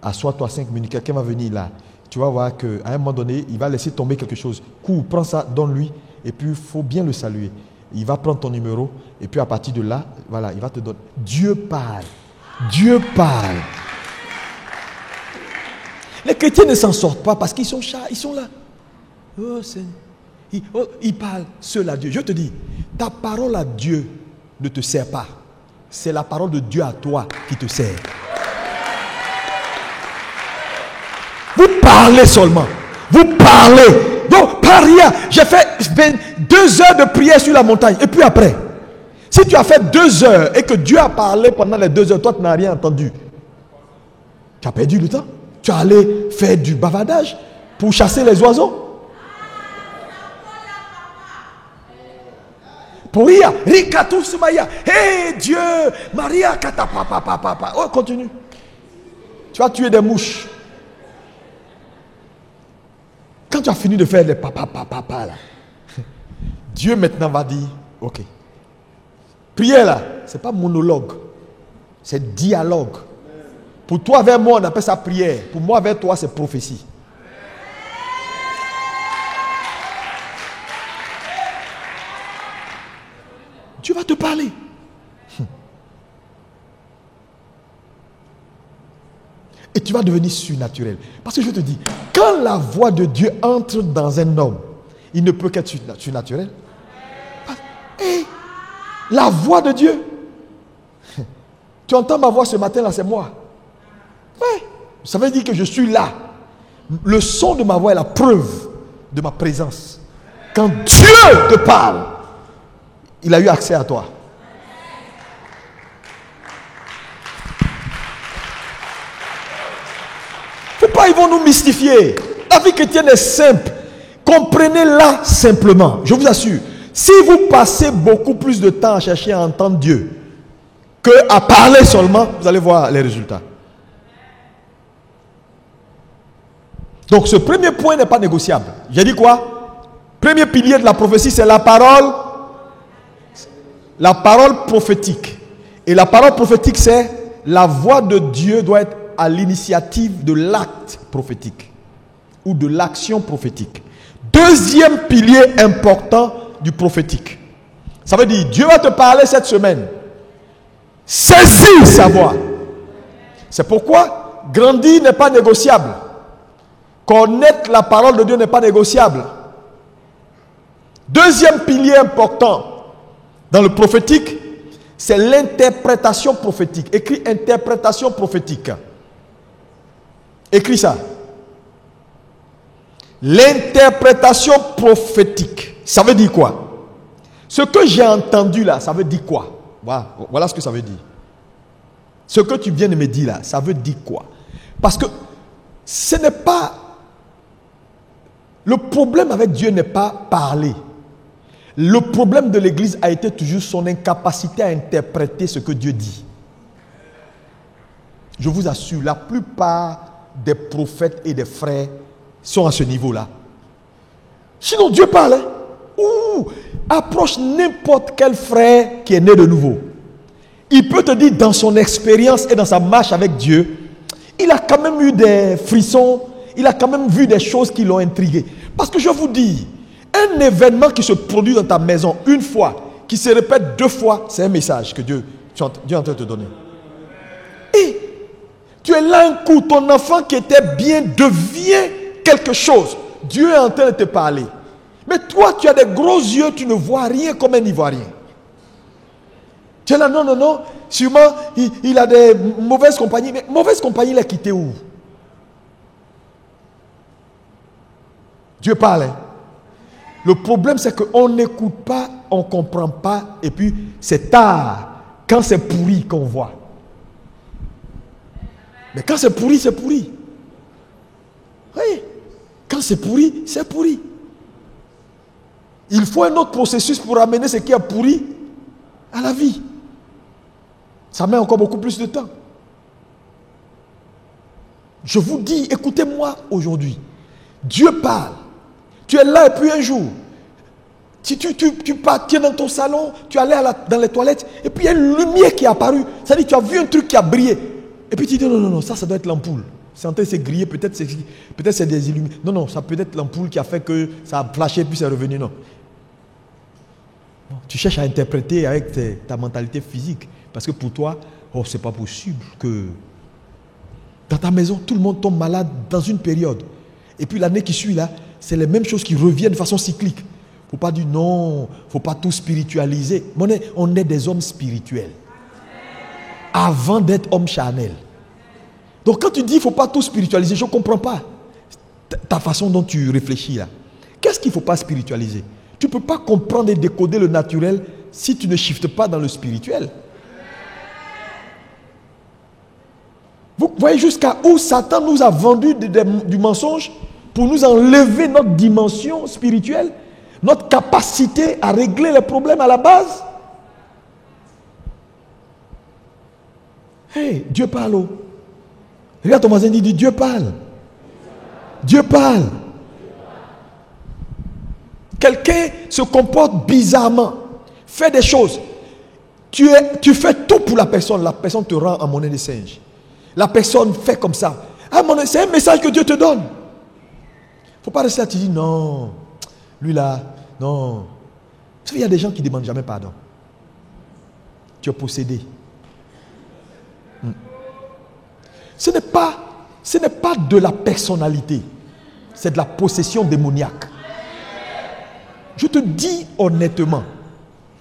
Speaker 1: Assois-toi 5 minutes, quelqu'un va venir là. Tu vas voir qu'à un moment donné, il va laisser tomber quelque chose. Cours, prends ça, donne-lui. Et puis, il faut bien le saluer. Il va prendre ton numéro. Et puis, à partir de là, voilà, il va te donner. Dieu parle. Dieu parle. Les chrétiens ne s'en sortent pas parce qu'ils sont chats. Ils sont là. Oh, Seigneur. Ils parlent seul à Dieu. Je te dis, ta parole à Dieu ne te sert pas. C'est la parole de Dieu à toi qui te sert. Vous parlez seulement. Vous parlez. Donc, pas rien. J'ai fait 2 heures de prière sur la montagne. Et puis après, si tu as fait 2 heures et que Dieu a parlé pendant les 2 heures, toi, tu n'as rien entendu. Tu as perdu le temps. Tu es allé faire du bavardage pour chasser les oiseaux. Pour rien. Rikatou Soumaya. Hé Dieu. Maria Kata papa. Oh, continue. Tu vas tuer des mouches. Quand tu as fini de faire les papa là, Dieu maintenant va dire, ok. Prière là, c'est pas monologue, c'est dialogue. Pour toi avec moi, on appelle ça prière. Pour moi avec toi, c'est prophétie. Dieu va te parler. Et tu vas devenir surnaturel. Parce que je te dis, quand la voix de Dieu entre dans un homme, il ne peut qu'être surnaturel. Et la voix de Dieu. Tu entends ma voix ce matin là, c'est moi. Ouais. Ça veut dire que je suis là. Le son de ma voix est la preuve de ma présence. Quand Dieu te parle, il a eu accès à toi. Pourquoi ils vont nous mystifier? La vie chrétienne est simple. Comprenez-la simplement. Je vous assure. Si vous passez beaucoup plus de temps à chercher à entendre Dieu qu'à parler seulement, vous allez voir les résultats. Donc ce premier point n'est pas négociable. J'ai dit quoi? Premier pilier de la prophétie, c'est la parole. La parole prophétique. Et la parole prophétique, c'est la voix de Dieu doit être à l'initiative de l'acte prophétique ou de l'action prophétique. Deuxième pilier important du prophétique. Ça veut dire, Dieu va te parler cette semaine. Saisis sa voix. C'est pourquoi grandir n'est pas négociable. Connaître la parole de Dieu n'est pas négociable. Deuxième pilier important dans le prophétique, c'est l'interprétation prophétique. Écris interprétation prophétique. Écris ça. L'interprétation prophétique. Ça veut dire quoi? Ce que j'ai entendu là, ça veut dire quoi? Voilà ce que ça veut dire. Ce que tu viens de me dire là, ça veut dire quoi? Parce que ce n'est pas... Le problème avec Dieu n'est pas parler. Le problème de l'Église a été toujours son incapacité à interpréter ce que Dieu dit. Je vous assure, la plupart des prophètes et des frères sont à ce niveau-là. Sinon, Dieu parle. Approche n'importe quel frère qui est né de nouveau. Il peut te dire dans son expérience et dans sa marche avec Dieu, il a quand même eu des frissons, il a quand même vu des choses qui l'ont intrigué. Parce que je vous dis, un événement qui se produit dans ta maison une fois, qui se répète 2 fois, c'est un message que Dieu est en train de te donner. Et tu es là un coup, ton enfant qui était bien devient quelque chose. Dieu est en train de te parler. Mais toi, tu as des gros yeux, tu ne vois rien comme un Ivoirien. Tu es là, non, sûrement il a des mauvaises compagnies. Mais mauvaise compagnie, il a quitté où? Dieu parle. Le problème, c'est qu'on n'écoute pas, on ne comprend pas, et puis c'est tard, quand c'est pourri qu'on voit. Mais quand c'est pourri, c'est pourri. Oui, quand c'est pourri, c'est pourri. Il faut un autre processus pour amener ce qui est pourri à la vie. Ça met encore beaucoup plus de temps. Je vous dis, écoutez-moi aujourd'hui. Dieu parle. Tu es là et puis un jour, tu es dans ton salon, tu allais dans les toilettes, et puis il y a une lumière qui est apparue. C'est-à-dire tu as vu un truc qui a brillé. Et puis tu dis non, ça doit être l'ampoule. C'est en train de se griller, peut-être c'est des illuminations. Non, ça peut être l'ampoule qui a fait que ça a flashé puis c'est revenu. Non. Tu cherches à interpréter avec ta mentalité physique. Parce que pour toi, c'est pas possible que dans ta maison, tout le monde tombe malade dans une période. Et puis l'année qui suit là, c'est les mêmes choses qui reviennent de façon cyclique. Il ne faut pas dire non, il ne faut pas tout spiritualiser. On est des hommes spirituels. Avant d'être hommes charnels. Donc quand tu dis il ne faut pas tout spiritualiser, je ne comprends pas ta façon dont tu réfléchis là. Qu'est-ce qu'il ne faut pas spiritualiser? Tu ne peux pas comprendre et décoder le naturel si tu ne shiftes pas dans le spirituel. Vous voyez jusqu'à où Satan nous a vendu du mensonge pour nous enlever notre dimension spirituelle, notre capacité à régler les problèmes à la base. Hey, Dieu parle. Regarde ton voisin, dit Dieu parle. Dieu parle. Quelqu'un se comporte bizarrement, fait des choses. Tu fais tout pour la personne te rend en monnaie de singe. La personne fait comme ça. C'est un message que Dieu te donne. Il ne faut pas rester là, tu dis non, lui là, non. Vous savez, il y a des gens qui ne demandent jamais pardon. Tu es possédé. Ce n'est pas de la personnalité, c'est de la possession démoniaque. Je te dis honnêtement,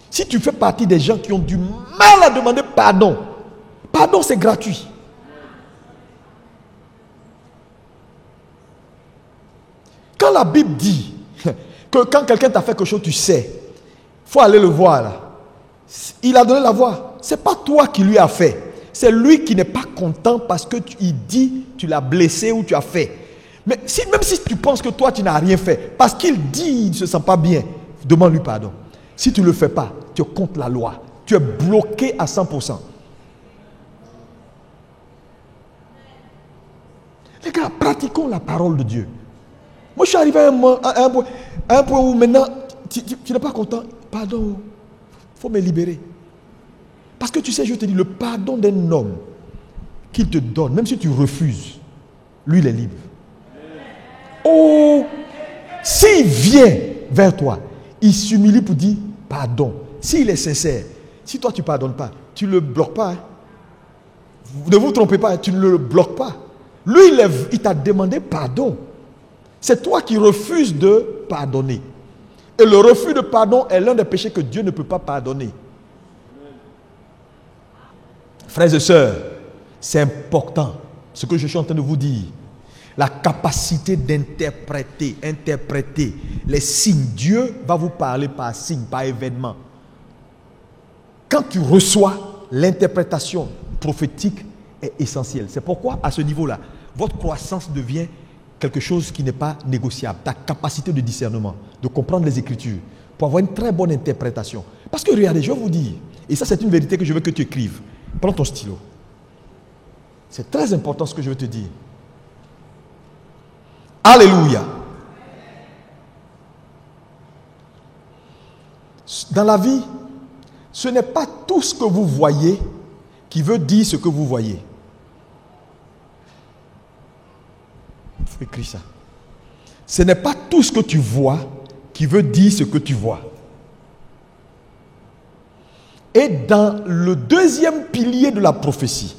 Speaker 1: si tu fais partie des gens qui ont du mal à demander pardon, pardon c'est gratuit. Quand la Bible dit que quand quelqu'un t'a fait quelque chose, tu sais, il faut aller le voir là. Il a donné la voix. Ce n'est pas toi qui lui as fait. C'est lui qui n'est pas content parce que il dit tu l'as blessé ou tu as fait. Mais même si tu penses que toi tu n'as rien fait, parce qu'il dit il ne se sent pas bien, demande-lui pardon. Si tu ne le fais pas, tu es contre la loi. Tu es bloqué à 100%. Les gars, pratiquons la parole de Dieu. Moi, je suis arrivé à un point où maintenant, tu n'es pas content. Pardon, il faut me libérer. Parce que tu sais, je te dis, le pardon d'un homme qu'il te donne, même si tu refuses, lui, il est libre. Oh, s'il vient vers toi, il s'humilie pour dire pardon. S'il est sincère, si toi tu ne pardonnes pas, tu ne le bloques pas. Hein. Ne vous trompez pas, tu ne le bloques pas. Lui, il t'a demandé pardon. C'est toi qui refuses de pardonner. Et le refus de pardon est l'un des péchés que Dieu ne peut pas pardonner. Frères et sœurs, c'est important ce que je suis en train de vous dire. La capacité d'interpréter les signes. Dieu va vous parler par signe, par événement. Quand tu reçois, l'interprétation prophétique est essentielle. C'est pourquoi, à ce niveau-là, votre croissance devient quelque chose qui n'est pas négociable. Ta capacité de discernement, de comprendre les Écritures, pour avoir une très bonne interprétation. Parce que regardez, je vais vous dire, et ça c'est une vérité que je veux que tu écrives. Prends ton stylo. C'est très important ce que je veux te dire. Alléluia. Dans la vie, ce n'est pas tout ce que vous voyez qui veut dire ce que vous voyez. Il faut écrire ça. Ce n'est pas tout ce que tu vois qui veut dire ce que tu vois. Et dans le deuxième pilier de la prophétie,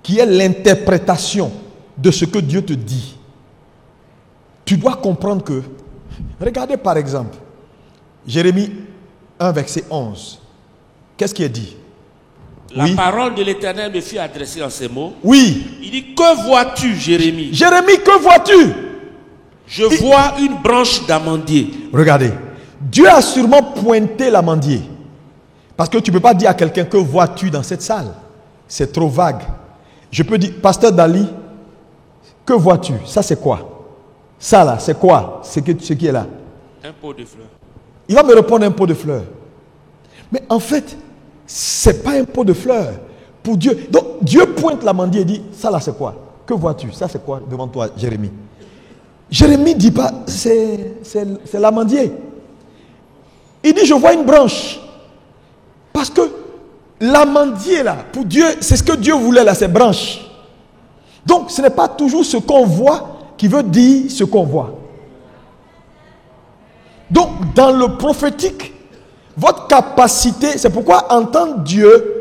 Speaker 1: qui est l'interprétation de ce que Dieu te dit, tu dois comprendre que, regardez par exemple, Jérémie 1, verset 11. Qu'est-ce qui est dit?
Speaker 2: La parole de l'Éternel me fut adressée en ces mots.
Speaker 1: Oui.
Speaker 2: Il dit, que vois-tu, Jérémie?
Speaker 1: Jérémie, que vois-tu?
Speaker 2: Je vois une branche d'amandier.
Speaker 1: Regardez, Dieu a sûrement pointé l'amandier. Parce que tu ne peux pas dire à quelqu'un que vois-tu dans cette salle. C'est trop vague. Je peux dire, Pasteur Dali, que vois-tu? Ça c'est quoi? Ça là, c'est quoi? Ce qui est là?
Speaker 2: Un pot de fleurs.
Speaker 1: Il va me répondre un pot de fleurs. Mais en fait, ce n'est pas un pot de fleurs. Pour Dieu. Donc Dieu pointe l'amandier et dit, ça là c'est quoi? Que vois-tu? Ça c'est quoi devant toi, Jérémie? Jérémie ne dit pas, c'est l'amandier. Il dit, je vois une branche. Parce que l'amandier là, pour Dieu, c'est ce que Dieu voulait là, ces branches. Donc ce n'est pas toujours ce qu'on voit qui veut dire ce qu'on voit. Donc dans le prophétique, votre capacité, c'est pourquoi entendre Dieu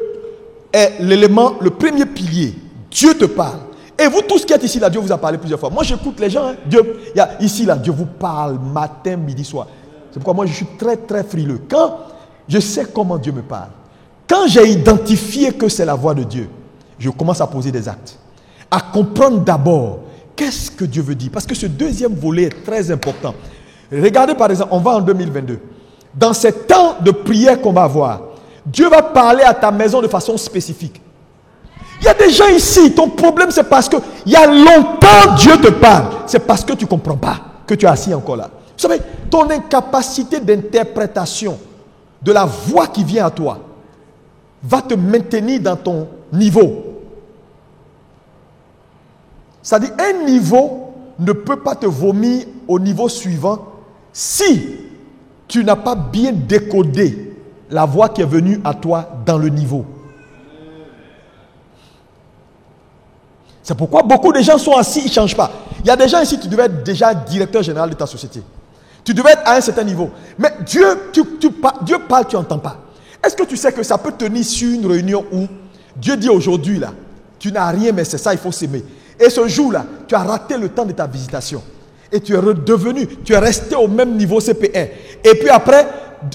Speaker 1: est l'élément, le premier pilier. Dieu te parle. Et vous tous qui êtes ici là, Dieu vous a parlé plusieurs fois. Moi j'écoute les gens, hein. Dieu, ici là, Dieu vous parle matin, midi, soir. C'est pourquoi moi je suis très très frileux. Quand je sais comment Dieu me parle, quand j'ai identifié que c'est la voix de Dieu, je commence à poser des actes. À comprendre d'abord qu'est-ce que Dieu veut dire. Parce que ce deuxième volet est très important. Regardez par exemple, on va en 2022. Dans ces temps de prière qu'on va avoir, Dieu va parler à ta maison de façon spécifique. Il y a des gens ici, ton problème c'est parce que il y a longtemps Dieu te parle. C'est parce que tu ne comprends pas que tu es assis encore là. Vous savez, ton incapacité d'interprétation de la voix qui vient à toi va te maintenir dans ton niveau. C'est-à-dire, un niveau ne peut pas te vomir au niveau suivant si tu n'as pas bien décodé la voix qui est venue à toi dans le niveau. C'est pourquoi beaucoup de gens sont assis, ils ne changent pas. Il y a des gens ici, tu devais être déjà directeur général de ta société. Tu devais être à un certain niveau. Mais Dieu parle, tu n'entends pas. Est-ce que tu sais que ça peut tenir sur une réunion où Dieu dit aujourd'hui, là, tu n'as rien, mais c'est ça, il faut s'aimer. Et ce jour-là, tu as raté le temps de ta visitation. Et tu es redevenu, tu es resté au même niveau CP1. Et puis après,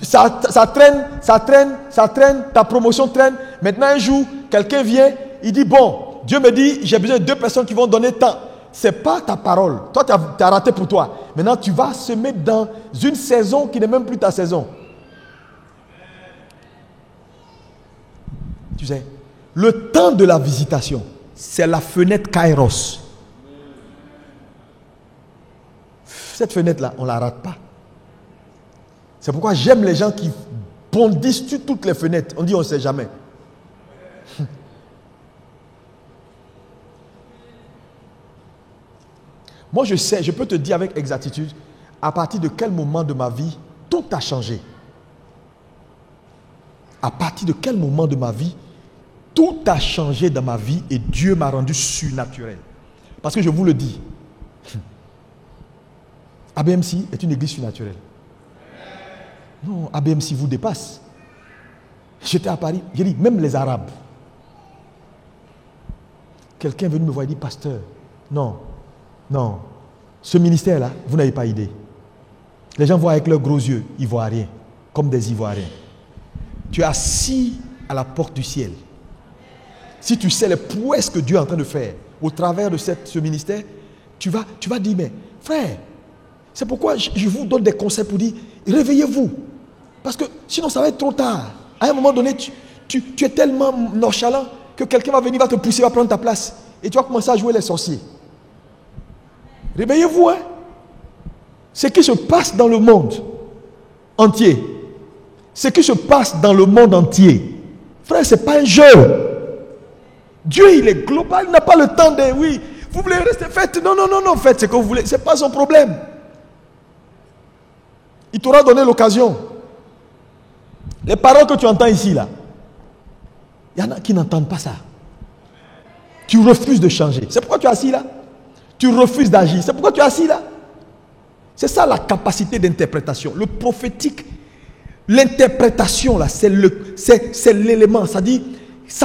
Speaker 1: ça traîne, ta promotion traîne. Maintenant, un jour, quelqu'un vient, il dit, bon, Dieu me dit, j'ai besoin de 2 personnes qui vont donner tant. Ce n'est pas ta parole. Toi, tu as raté pour toi. Maintenant, tu vas se mettre dans une saison qui n'est même plus ta saison. Tu sais, le temps de la visitation, c'est la fenêtre Kairos. Cette fenêtre-là, on ne la rate pas. C'est pourquoi j'aime les gens qui bondissent sur toutes les fenêtres. On dit on ne sait jamais. Moi je sais, je peux te dire avec exactitude à partir de quel moment de ma vie tout a changé. À partir de quel moment de ma vie tout a changé dans ma vie et Dieu m'a rendu surnaturel. Parce que je vous le dis, ABMC est une église surnaturelle. Non, ABMC vous dépasse. J'étais à Paris, j'ai dit, même les Arabes. Quelqu'un est venu me voir et dit, pasteur, non, ce ministère-là, vous n'avez pas idée. Les gens voient avec leurs gros yeux, ils ne voient rien, comme des Ivoiriens. Tu es assis à la porte du ciel. Si tu sais les prouesses que Dieu est en train de faire au travers de ce ministère, tu vas dire, mais frère, c'est pourquoi je vous donne des conseils pour dire, réveillez-vous. Parce que sinon ça va être trop tard. À un moment donné, tu es tellement nonchalant que quelqu'un va venir, va te pousser, va prendre ta place. Et tu vas commencer à jouer les sorciers. Réveillez-vous, hein. Ce qui se passe dans le monde entier. Ce qui se passe dans le monde entier. Frère, ce n'est pas un jeu. Dieu, il est global, il n'a pas le temps de, oui, vous voulez rester, faites, non, faites ce que vous voulez, ce n'est pas son problème. Il t'aura donné l'occasion. Les paroles que tu entends ici, là, il y en a qui n'entendent pas ça. Tu refuses de changer. C'est pourquoi tu es assis là. Tu refuses d'agir. C'est pourquoi tu es assis là. C'est ça la capacité d'interprétation. Le prophétique, l'interprétation là, c'est l'élément. Ça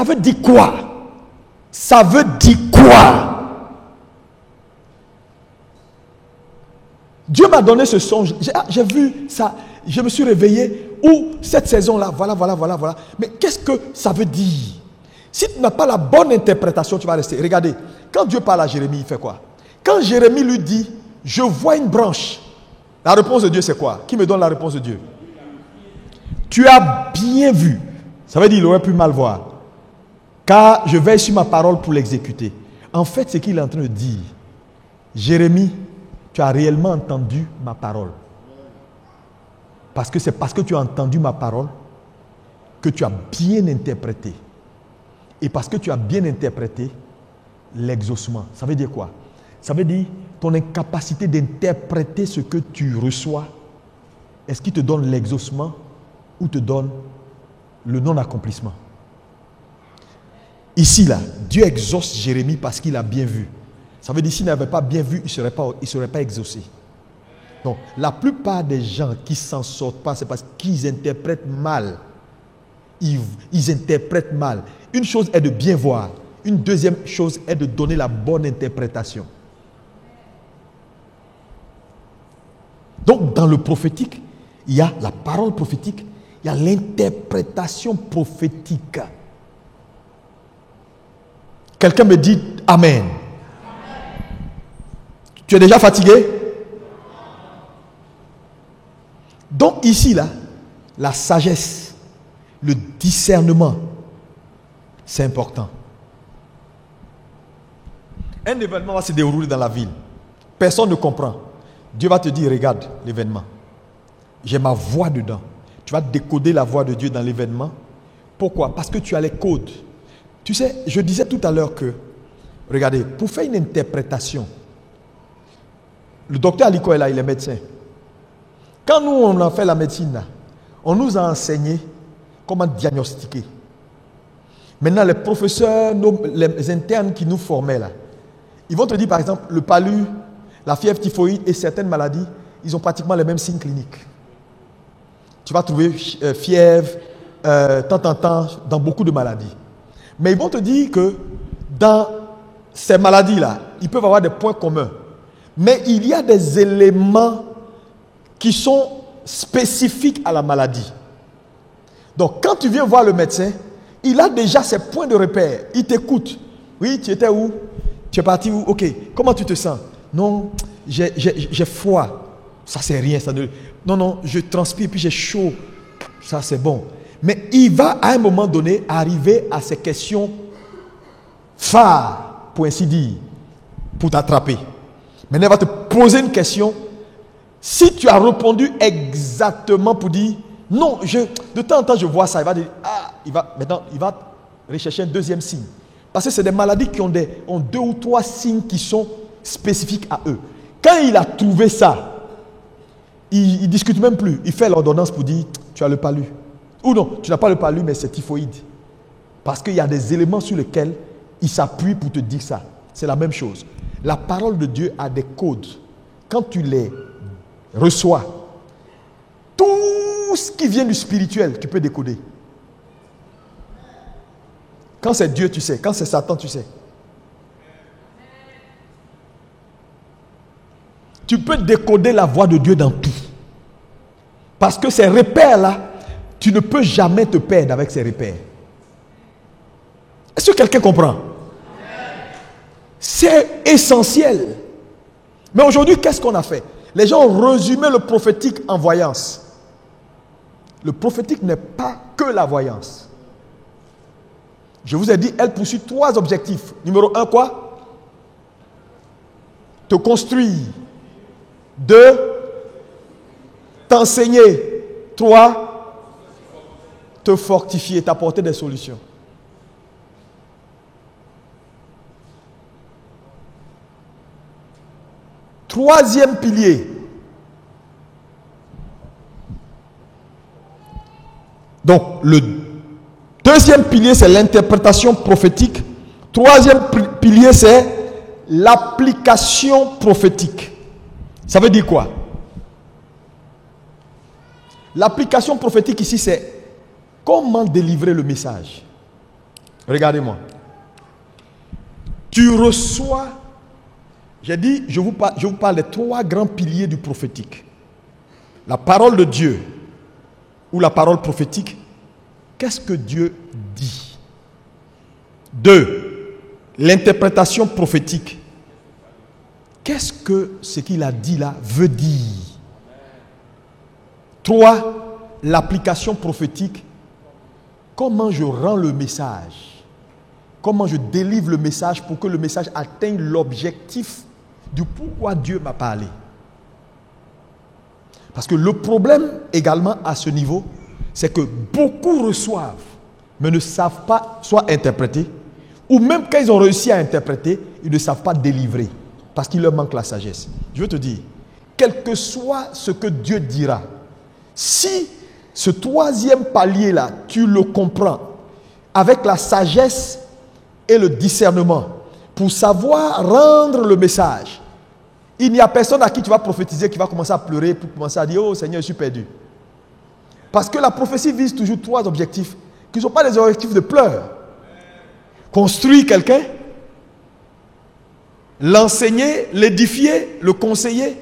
Speaker 1: veut dire quoi? Ça veut dire quoi? Dieu m'a donné ce songe. J'ai vu ça. Je me suis réveillé. Où cette saison-là, voilà. Mais qu'est-ce que ça veut dire? Si tu n'as pas la bonne interprétation, tu vas rester. Regardez, quand Dieu parle à Jérémie, il fait quoi? Quand Jérémie lui dit, je vois une branche. La réponse de Dieu, c'est quoi? Qui me donne la réponse de Dieu? Tu as bien vu. Ça veut dire qu'il aurait pu mal voir. Car je veille sur ma parole pour l'exécuter. En fait, c'est qu'il est en train de dire, Jérémie, tu as réellement entendu ma parole. Parce que c'est parce que tu as entendu ma parole que tu as bien interprété. Et parce que tu as bien interprété l'exaucement. Ça veut dire quoi? Ça veut dire ton incapacité d'interpréter ce que tu reçois. Est-ce qu'il te donne l'exaucement ou te donne le non-accomplissement? Ici, là, Dieu exauce Jérémie parce qu'il a bien vu. Ça veut dire s'il n'avait pas bien vu, il ne serait pas exaucé. Donc, la plupart des gens qui ne s'en sortent pas, c'est parce qu'ils interprètent mal. Ils interprètent mal. Une chose est de bien voir. Une deuxième chose est de donner la bonne interprétation. Donc, dans le prophétique, il y a la parole prophétique, il y a l'interprétation prophétique. Quelqu'un me dit Amen. Tu es déjà fatigué? Donc ici, là, la sagesse, le discernement, c'est important. Un événement va se dérouler dans la ville. Personne ne comprend. Dieu va te dire, regarde l'événement. J'ai ma voix dedans. Tu vas décoder la voix de Dieu dans l'événement. Pourquoi? Parce que tu as les codes. Tu sais, je disais tout à l'heure que, regardez, pour faire une interprétation, le docteur Aliko est là, il est médecin. Quand nous, on a fait la médecine, là, on nous a enseigné comment diagnostiquer. Maintenant, les professeurs, les internes qui nous formaient, là, ils vont te dire, par exemple, le palu, la fièvre typhoïde et certaines maladies, ils ont pratiquement les mêmes signes cliniques. Tu vas trouver fièvre, temps, dans beaucoup de maladies. Mais ils vont te dire que dans ces maladies-là, ils peuvent avoir des points communs. Mais il y a des éléments qui sont spécifiques à la maladie. Donc, quand tu viens voir le médecin, il a déjà ses points de repère. Il t'écoute. Oui, tu étais où? Tu es parti où? Ok. Comment tu te sens? Non, j'ai froid. Ça, c'est rien. Ça ne... Non, je transpire puis j'ai chaud. Ça, c'est bon. Mais il va, à un moment donné, arriver à ces questions phares, pour ainsi dire, pour t'attraper. Maintenant, il va te poser une question. Si tu as répondu exactement pour dire non, de temps en temps je vois ça, il va dire maintenant il va rechercher un deuxième signe. Parce que c'est des maladies qui ont 2 ou 3 signes qui sont spécifiques à eux. Quand il a trouvé ça, il ne discute même plus. Il fait l'ordonnance pour dire tu as le palu. Ou non, tu n'as pas le palu, mais c'est typhoïde. Parce qu'il y a des éléments sur lesquels il s'appuie pour te dire ça. C'est la même chose. La parole de Dieu a des codes. Quand tu les reçois, tout ce qui vient du spirituel, tu peux décoder. Quand c'est Dieu, tu sais. Quand c'est Satan, tu sais. Tu peux décoder la voix de Dieu dans tout. Parce que ces repères-là, tu ne peux jamais te perdre avec ces repères. Est-ce que quelqu'un comprend? C'est essentiel. Mais aujourd'hui, qu'est-ce qu'on a fait? Les gens ont résumé le prophétique en voyance. Le prophétique n'est pas que la voyance. Je vous ai dit, elle poursuit 3 objectifs. Numéro 1, quoi? Te construire. 2, t'enseigner. 3, te fortifier, t'apporter des solutions. Troisième pilier. Donc, le deuxième pilier, c'est l'interprétation prophétique. Troisième pilier, c'est l'application prophétique. Ça veut dire quoi? L'application prophétique ici, c'est comment délivrer le message. Regardez-moi. Tu reçois, j'ai dit, je vous parle des 3 grands piliers du prophétique. La parole de Dieu ou la parole prophétique. Qu'est-ce que Dieu dit? 2, l'interprétation prophétique. Qu'est-ce que ce qu'il a dit là veut dire? 3, l'application prophétique. Comment je rends le message? Comment je délivre le message pour que le message atteigne l'objectif du pourquoi Dieu m'a parlé? Parce que le problème également à ce niveau, c'est que beaucoup reçoivent, mais ne savent pas soit interpréter, ou même quand ils ont réussi à interpréter, ils ne savent pas délivrer, parce qu'il leur manque la sagesse. Je veux te dire, quel que soit ce que Dieu dira, si ce 3e palier-là, tu le comprends, avec la sagesse et le discernement, pour savoir rendre le message, il n'y a personne à qui tu vas prophétiser qui va commencer à pleurer, pour commencer à dire « Oh Seigneur, je suis perdu ». Parce que la prophétie vise toujours 3 objectifs, qui ne sont pas des objectifs de pleurs. Construire quelqu'un, l'enseigner, l'édifier, le conseiller,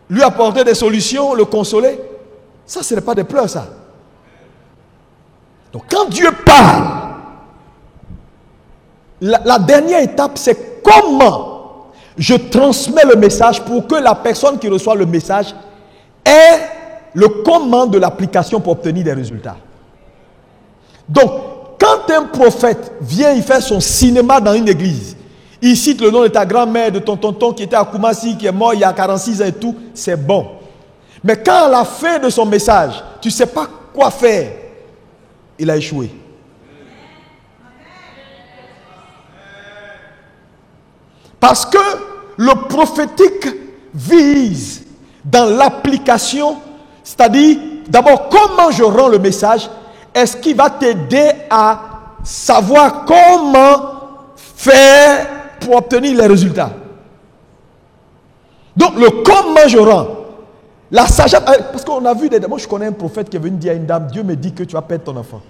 Speaker 1: lui apporter des solutions, le consoler. Ça, ce n'est pas des pleurs, ça. Donc, quand Dieu parle, la dernière étape, c'est comment je transmets le message pour que la personne qui reçoit le message ait le comment de l'application pour obtenir des résultats. Donc, quand un prophète vient, il fait son cinéma dans une église, il cite le nom de ta grand-mère, de ton tonton qui était à Koumassi, qui est mort il y a 46 ans et tout, c'est bon. Mais quand à la fin de son message, tu ne sais pas quoi faire, il a échoué. Parce que le prophétique vise dans l'application, c'est-à-dire d'abord comment je rends le message, est-ce qu'il va t'aider à savoir comment faire pour obtenir les résultats. Donc le comment je rends, la sagesse, parce qu'on a vu moi je connais un prophète qui est venu dire à une dame, Dieu me dit que tu vas perdre ton enfant.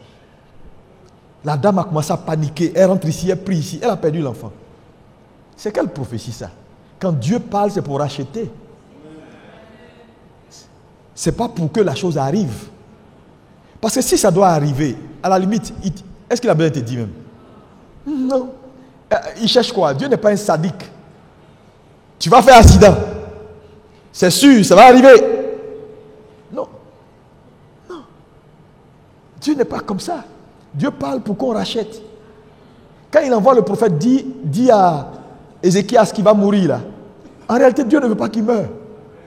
Speaker 1: La dame a commencé à paniquer, elle rentre ici, elle prie ici, elle a perdu l'enfant. C'est quelle prophétie ça? Quand Dieu parle, c'est pour racheter. C'est pas pour que la chose arrive. Parce que si ça doit arriver, à la limite, est-ce qu'il a bien été dit même? Non. Il cherche quoi? Dieu n'est pas un sadique. Tu vas faire accident. C'est sûr, ça va arriver. Non. Non. Dieu n'est pas comme ça. Dieu parle pour qu'on rachète. Quand il envoie le prophète, dit à Ézéchias qu'il va mourir là. En réalité, Dieu ne veut pas qu'il meure.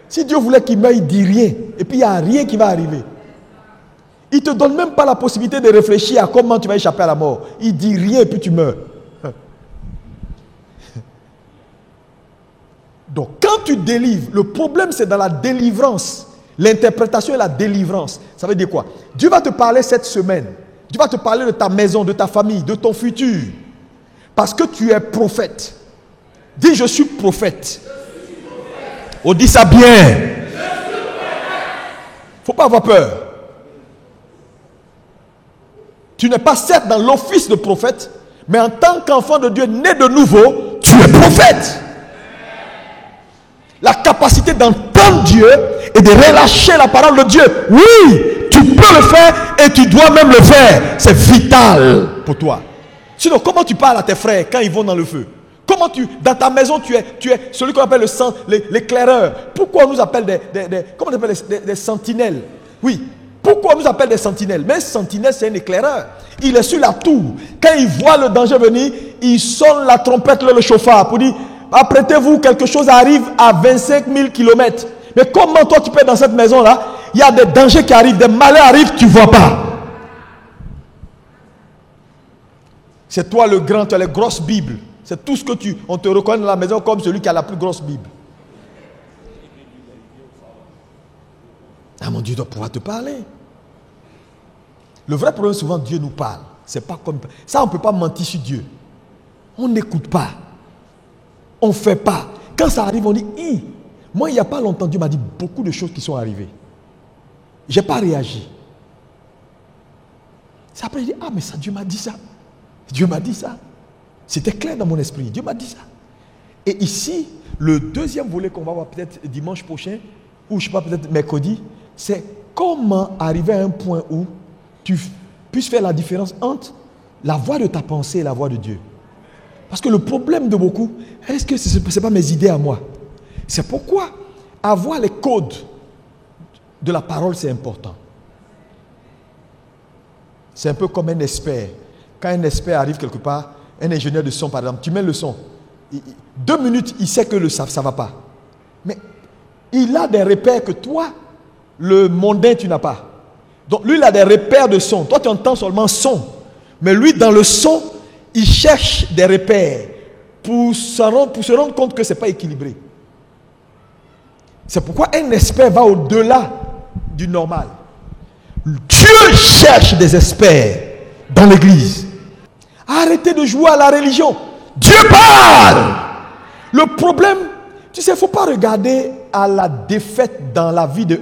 Speaker 1: Si Dieu voulait qu'il meure, il ne dit rien. Et puis il n'y a rien qui va arriver. Il ne te donne même pas la possibilité de réfléchir à comment tu vas échapper à la mort. Il ne dit rien et puis tu meurs. Donc quand tu délivres, le problème c'est dans la délivrance. L'interprétation et la délivrance. Ça veut dire quoi? Dieu va te parler cette semaine. Dieu va te parler de ta maison, de ta famille, de ton futur. Parce que tu es prophète. Dis je suis prophète. On dit ça bien. Il ne faut pas avoir peur. Tu n'es pas certes dans l'office de prophète, mais en tant qu'enfant de Dieu né de nouveau, tu es prophète. La capacité d'entendre Dieu et de relâcher la parole de Dieu. Oui, tu peux le faire et tu dois même le faire. C'est vital pour toi. Sinon, comment tu parles à tes frères quand ils vont dans le feu? Comment dans ta maison, tu es celui qu'on appelle l'éclaireur. Pourquoi on nous appelle comment on appelle des sentinelles? Oui. Pourquoi on nous appelle des sentinelles? Mais un sentinelle, c'est un éclaireur. Il est sur la tour. Quand il voit le danger venir, il sonne la trompette, le chauffard, pour dire, apprêtez-vous, quelque chose arrive à 25 000 km. Mais comment toi tu peux être dans cette maison-là? Il y a des dangers qui arrivent, des malheurs arrivent, tu ne vois pas. C'est toi le grand, tu as les grosses Bibles. C'est tout ce que on te reconnaît dans la maison comme celui qui a la plus grosse Bible. Ah mon Dieu doit pouvoir te parler. Le vrai problème, souvent, Dieu nous parle. C'est pas comme ça, on ne peut pas mentir sur Dieu. On n'écoute pas. On ne fait pas. Quand ça arrive, on dit, moi, il n'y a pas longtemps, Dieu m'a dit beaucoup de choses qui sont arrivées. Je n'ai pas réagi. C'est après, je dis, mais ça, Dieu m'a dit ça. Dieu m'a dit ça. C'était clair dans mon esprit. Dieu m'a dit ça. Et ici, le deuxième volet qu'on va voir peut-être dimanche prochain, ou je ne sais pas, peut-être mercredi, c'est comment arriver à un point où tu puisses faire la différence entre la voix de ta pensée et la voix de Dieu. Parce que le problème de beaucoup, est-ce que ce n'est pas mes idées à moi? C'est pourquoi avoir les codes de la parole, c'est important. C'est un peu comme un expert. Quand un expert arrive quelque part, un ingénieur de son par exemple, tu mets le son. 2 minutes, il sait que ça ne va pas. Mais il a des repères que toi, le mondain, tu n'as pas. Donc lui, il a des repères de son. Toi, tu entends seulement son. Mais lui, dans le son, il cherche des repères pour se rendre compte que ce n'est pas équilibré. C'est pourquoi un expert va au-delà du normal. Dieu cherche des experts dans l'église. Arrêtez de jouer à la religion. Dieu parle. Le problème, tu sais, il ne faut pas regarder à la défaite dans la vie de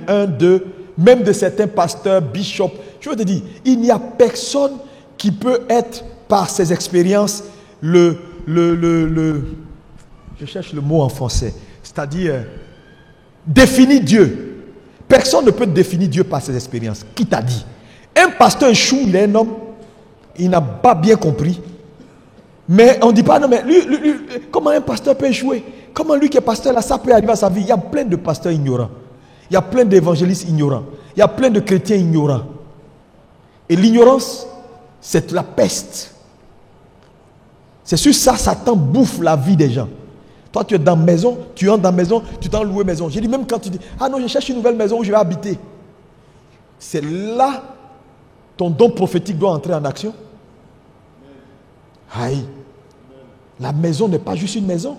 Speaker 1: même de certains pasteurs, bishops. Je veux te dire, il n'y a personne qui peut être par ses expériences je cherche le mot en français, c'est-à-dire définir Dieu. Personne ne peut définir Dieu par ses expériences. Qui t'a dit? Un pasteur échoue, il est un homme, il n'a pas bien compris. Mais on ne dit pas, non mais lui, comment un pasteur peut échouer? Comment lui qui est pasteur là, ça peut arriver à sa vie? Il y a plein de pasteurs ignorants. Il y a plein d'évangélistes ignorants. Il y a plein de chrétiens ignorants. Et l'ignorance, c'est la peste. C'est sur ça, Satan bouffe la vie des gens. Toi, tu es dans la maison, tu entres dans la maison, tu t'en loues maison. J'ai dit, même quand tu dis, non, je cherche une nouvelle maison où je vais habiter. C'est là, ton don prophétique doit entrer en action. Aïe. La maison n'est pas juste une maison.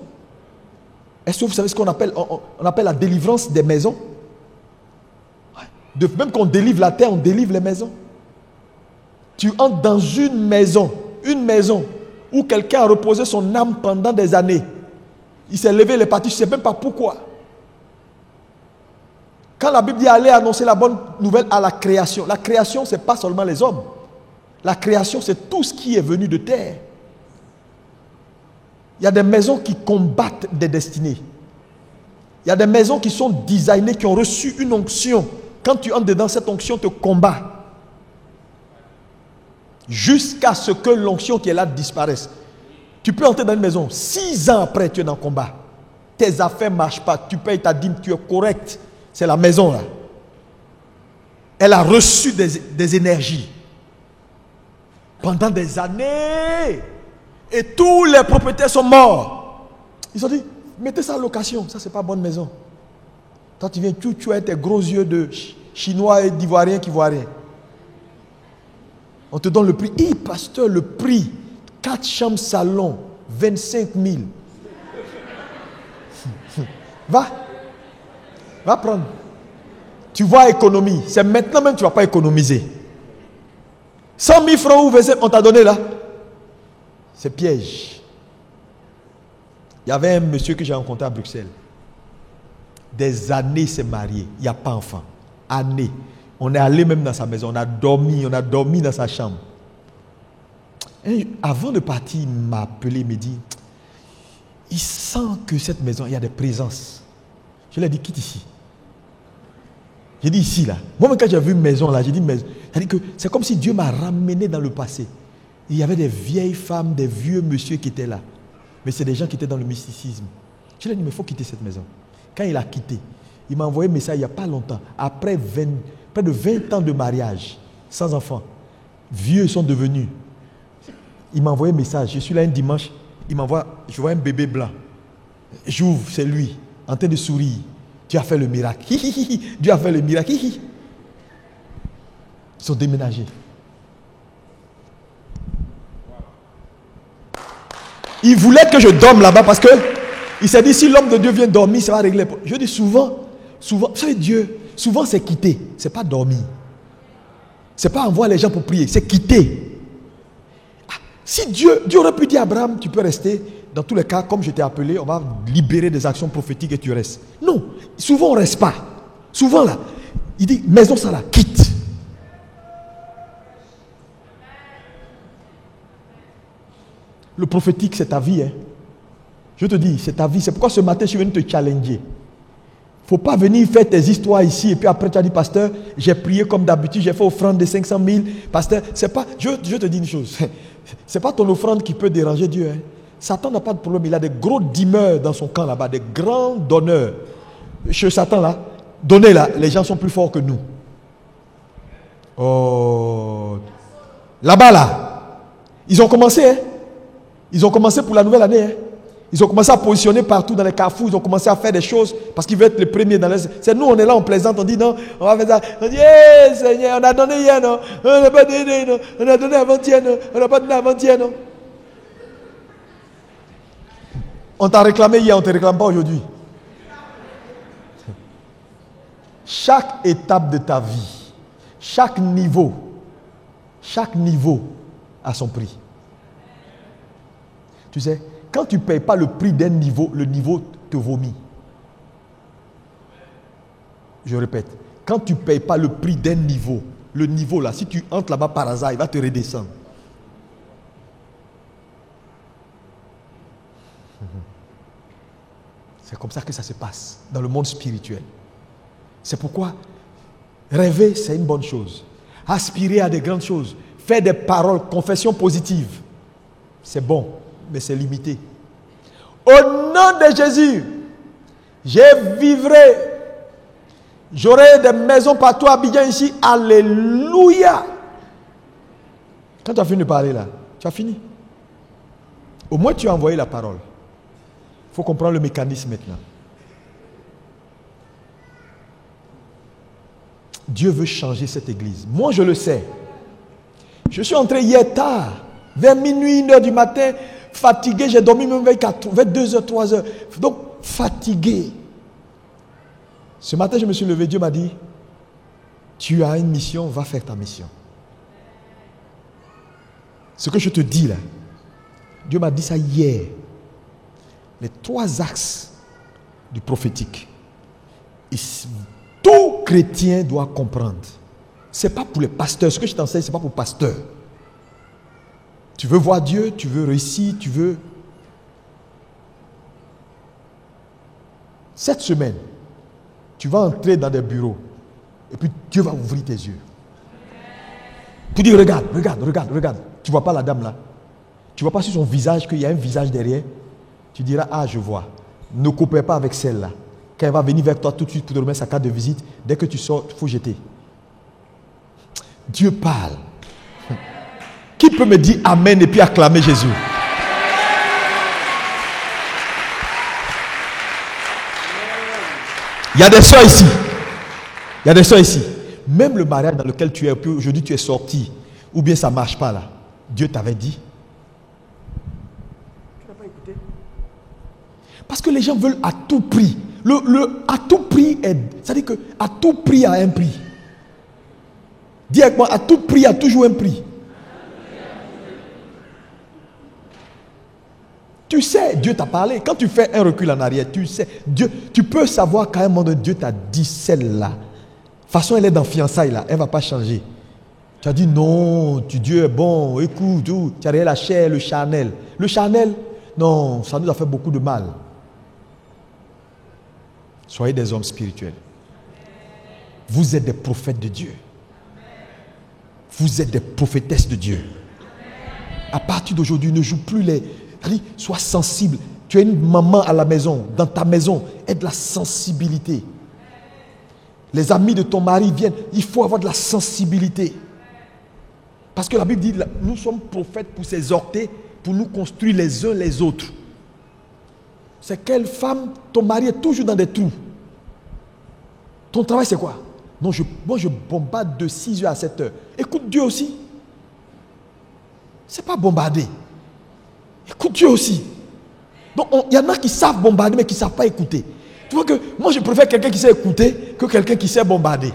Speaker 1: Est-ce que vous savez ce qu'on appelle, on appelle la délivrance des maisons? Même qu'on délivre la terre, on délivre les maisons. Tu entres dans une maison où quelqu'un a reposé son âme pendant des années. Il s'est levé, il est parti, je ne sais même pas pourquoi. Quand la Bible dit aller annoncer la bonne nouvelle à la création ce n'est pas seulement les hommes. La création, c'est tout ce qui est venu de terre. Il y a des maisons qui combattent des destinées. Il y a des maisons qui sont designées, qui ont reçu une onction. Quand tu entres dedans, cette onction te combat. Jusqu'à ce que l'onction qui est là disparaisse. Tu peux entrer dans une maison, 6 ans après, tu es dans le combat. Tes affaires ne marchent pas, tu payes ta dîme, tu es correct. C'est la maison là. Elle a reçu des énergies. Pendant des années. Et tous les propriétaires sont morts. Ils ont dit, mettez ça en location. Ça, c'est pas bonne maison. Toi, tu viens, tu as tes gros yeux de Chinois et d'Ivoiriens qui voient rien. On te donne le prix. Pasteur, le prix. 4 chambres salon, 25 000. Va prendre. Tu vois économie. C'est maintenant même que tu ne vas pas économiser. 100 000 francs ou 25 on t'a donné là. C'est piège. Il y avait un monsieur que j'ai rencontré à Bruxelles. Des années il s'est marié. Il n'y a pas d'enfant. Années. On est allé même dans sa maison. On a dormi dans sa chambre. Et avant de partir, il m'a appelé, il me dit, il sent que cette maison, il y a des présences. Je lui ai dit, quitte ici. J'ai dit ici là. Moi même quand j'ai vu une maison là, j'ai dit maison. C'est-à-dire que c'est comme si Dieu m'a ramené dans le passé. Il y avait des vieilles femmes, des vieux monsieur qui étaient là. Mais c'est des gens qui étaient dans le mysticisme. Je lui ai dit, mais il faut quitter cette maison. Quand il a quitté, il m'a envoyé un message il n'y a pas longtemps. Après près de 20 ans de mariage, sans enfant, vieux sont devenus. Il m'a envoyé un message. Je suis là un dimanche, il m'envoie, je vois un bébé blanc. J'ouvre, c'est lui, en train de sourire. Dieu a fait le miracle. Dieu a fait le miracle. Ils sont déménagés. Il voulait que je dorme là-bas parce que il s'est dit si l'homme de Dieu vient dormir, ça va régler. Je dis souvent, vous savez Dieu, souvent c'est quitter, c'est pas dormir. C'est pas envoyer les gens pour prier, c'est quitter. Si Dieu aurait pu dire à Abraham, tu peux rester. Dans tous les cas, comme je t'ai appelé, on va libérer des actions prophétiques et tu restes. Non, souvent on ne reste pas. Souvent là, il dit, maison ça là, quitte. Le prophétique, c'est ta vie. Hein. Je te dis, c'est ta vie. C'est pourquoi ce matin, je suis venu te challenger. Il ne faut pas venir faire tes histoires ici et puis après tu as dit, pasteur, j'ai prié comme d'habitude, j'ai fait offrande de 500 000. Pasteur, c'est pas, je te dis une chose, c'est pas ton offrande qui peut déranger Dieu. Hein. Satan n'a pas de problème, il a des gros dîmeurs dans son camp là-bas, des grands donneurs. Chez Satan là, donner là, les gens sont plus forts que nous. Oh, là-bas là, ils ont commencé, hein. Ils ont commencé pour la nouvelle année. Hein. Ils ont commencé à positionner partout dans les carrefours. Ils ont commencé à faire des choses parce qu'ils veulent être les premiers dans les... C'est nous, on est là, on plaisante, on dit non, on va faire ça. On dit, hey, Seigneur, on a donné hier, non. On n'a pas donné, non. On a donné avant-hier, non. On n'a pas donné avant-hier, non. On t'a réclamé hier, on ne te réclame pas aujourd'hui. Chaque étape de ta vie, chaque niveau a son prix. Tu sais, quand tu ne payes pas le prix d'un niveau, le niveau te vomit. Je répète, quand tu ne payes pas le prix d'un niveau, le niveau là, si tu entres là-bas par hasard, il va te redescendre. C'est comme ça que ça se passe dans le monde spirituel. C'est pourquoi rêver, c'est une bonne chose. Aspirer à des grandes choses, faire des paroles, confessions positives, c'est bon, mais c'est limité. Au nom de Jésus, je vivrai, j'aurai des maisons partout à Abidjan ici. Alléluia. Quand tu as fini de parler là, tu as fini. Au moins tu as envoyé la parole. Il faut comprendre le mécanisme maintenant. Dieu veut changer cette église. Moi, je le sais. Je suis entré hier tard, vers minuit, 1h du matin, fatigué. J'ai dormi même vers 2h, 3h. Donc, fatigué. Ce matin, je me suis levé. Dieu m'a dit, tu as une mission, va faire ta mission. Ce que je te dis là, Dieu m'a dit ça hier. Les 3 axes du prophétique. Et tout chrétien doit comprendre. Ce n'est pas pour les pasteurs. Ce que je t'enseigne, ce n'est pas pour pasteurs. Tu veux voir Dieu, tu veux réussir, tu veux... Cette semaine, tu vas entrer dans des bureaux. Et puis Dieu va ouvrir tes yeux. Tu dis, regarde. Tu ne vois pas la dame là. Tu ne vois pas sur son visage qu'il y a un visage derrière. Tu diras, ah, je vois. Ne coopère pas avec celle-là. Quand elle va venir vers toi tout de suite pour te remettre sa carte de visite, dès que tu sors, il faut jeter. Dieu parle. Qui peut me dire Amen et puis acclamer Jésus? Il y a des soeurs ici. Il y a des soeurs ici. Même le mariage dans lequel tu es, puis aujourd'hui tu es sorti, ou bien ça ne marche pas là. Dieu t'avait dit. Tu n'as pas écouté. Parce que les gens veulent à tout prix. Le à tout prix est. C'est-à-dire que à tout prix a un prix. Dis avec moi, à tout prix a toujours un prix. Tu sais, Dieu t'a parlé. Quand tu fais un recul en arrière, tu sais, Dieu, tu peux savoir qu'à un moment donné, Dieu t'a dit celle-là. De toute façon, elle est dans fiançailles là, elle ne va pas changer. Tu as dit non, Dieu est bon, écoute, tu as regardé la chair, le charnel. Le charnel, non, ça nous a fait beaucoup de mal. Soyez des hommes spirituels. Vous êtes des prophètes de Dieu. Vous êtes des prophétesses de Dieu. À partir d'aujourd'hui, ne joue plus les... Sois sensible. Tu es une maman à la maison. Dans ta maison, aie de la sensibilité. Les amis de ton mari viennent. Il faut avoir de la sensibilité. Parce que la Bible dit, nous sommes prophètes pour s'exhorter, pour nous construire les uns les autres. C'est quelle femme, ton mari est toujours dans des trous. Ton travail c'est quoi? Non, moi je bombarde de 6h à 7h. Écoute Dieu aussi. C'est pas bombarder. Écoute Dieu aussi. Donc il y en a qui savent bombarder mais qui ne savent pas écouter. Tu vois que moi je préfère quelqu'un qui sait écouter que quelqu'un qui sait bombarder.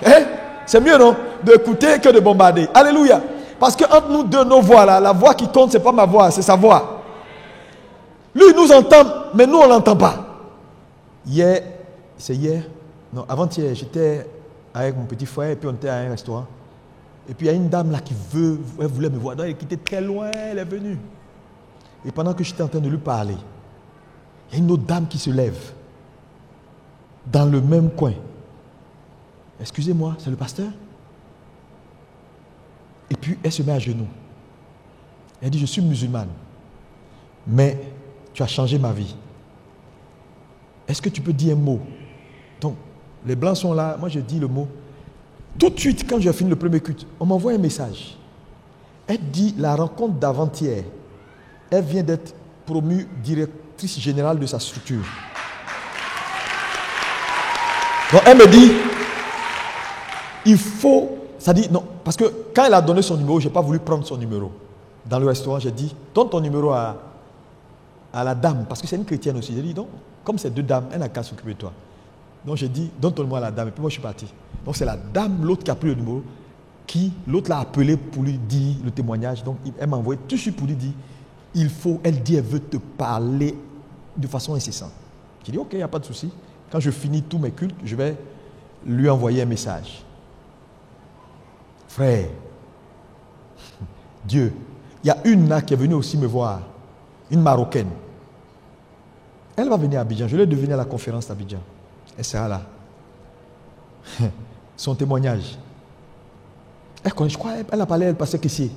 Speaker 1: Hein? C'est mieux non? D'écouter que de bombarder. Alléluia. Parce que entre nous deux, nos voix là, la voix qui compte, ce n'est pas ma voix, c'est sa voix. Lui il nous entend, mais nous on ne l'entend pas. Hier, c'est hier? Non, avant-hier, j'étais avec mon petit frère et puis on était à un restaurant. Et puis il y a une dame là qui elle voulait me voir. Donc elle quittait très loin, elle est venue. Et pendant que j'étais en train de lui parler, il y a une autre dame qui se lève dans le même coin. Excusez-moi, c'est le pasteur? Et puis elle se met à genoux. Elle dit, je suis musulmane, mais tu as changé ma vie. Est-ce que tu peux dire un mot? Donc, les blancs sont là, moi je dis le mot. Tout de suite, quand j'ai fini le premier culte, on m'envoie un message. Elle dit, la rencontre d'avant-hier, elle vient d'être promue directrice générale de sa structure. Donc elle me dit, il faut, ça dit, non, parce que quand elle a donné son numéro, je n'ai pas voulu prendre son numéro. Dans le restaurant, j'ai dit, donne ton numéro à la dame, parce que c'est une chrétienne aussi. J'ai dit, donc, comme c'est deux dames, elle n'a qu'à s'occuper de toi. Donc j'ai dit, donne ton numéro à la dame, et puis moi je suis parti. Donc c'est la dame, l'autre qui a pris le numéro, qui, l'autre l'a appelé pour lui dire le témoignage. Donc elle m'a envoyé tout de suite pour lui dire, elle dit, elle veut te parler de façon incessante. J'ai dit, ok, il n'y a pas de souci. Quand je finis tous mes cultes, je vais lui envoyer un message. Frère, Dieu, il y a une là qui est venue aussi me voir, une Marocaine. Elle va venir à Abidjan. Je l'ai devenue à la conférence d'Abidjan. Elle sera là. Son témoignage. Elle connaît, je crois, elle a parlé, elle passait qu'ici,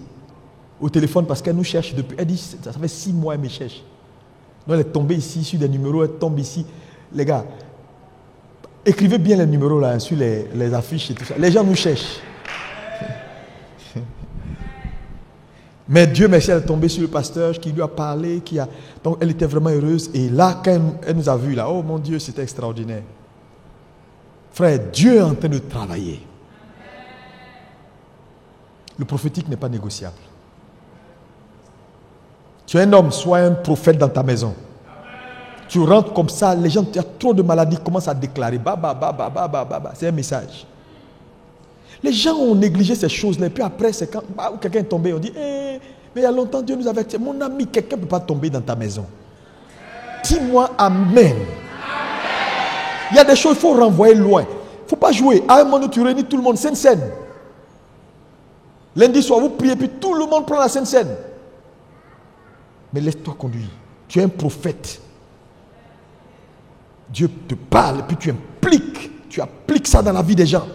Speaker 1: au téléphone parce qu'elle nous cherche depuis. Elle dit, ça fait 6 mois, elle me cherche. Donc elle est tombée ici sur des numéros, elle tombe ici. Les gars, écrivez bien les numéros là, sur les affiches et tout ça. Les gens nous cherchent. Mais Dieu merci, elle est tombée sur le pasteur qui lui a parlé, donc elle était vraiment heureuse. Et là, quand elle nous a vus là, oh mon Dieu, c'était extraordinaire. Frère, Dieu est en train de travailler. Le prophétique n'est pas négociable. Tu es un homme, sois un prophète dans ta maison. Tu rentres comme ça, les gens, il y a trop de maladies, commencent à déclarer. C'est un message. Les gens ont négligé ces choses-là. Et puis après, c'est quand quelqu'un est tombé, on dit, mais il y a longtemps, Dieu nous avait dit, mon ami, quelqu'un ne peut pas tomber dans ta maison. Dis-moi Amen. Il y a des choses, il faut renvoyer loin. Il ne faut pas jouer. À un moment, tu réunis tout le monde, Sainte Seine. Lundi soir, vous priez, puis tout le monde prend la Sainte Seine. Mais laisse-toi conduire. Tu es un prophète. Dieu te parle, et puis tu appliques ça dans la vie des gens.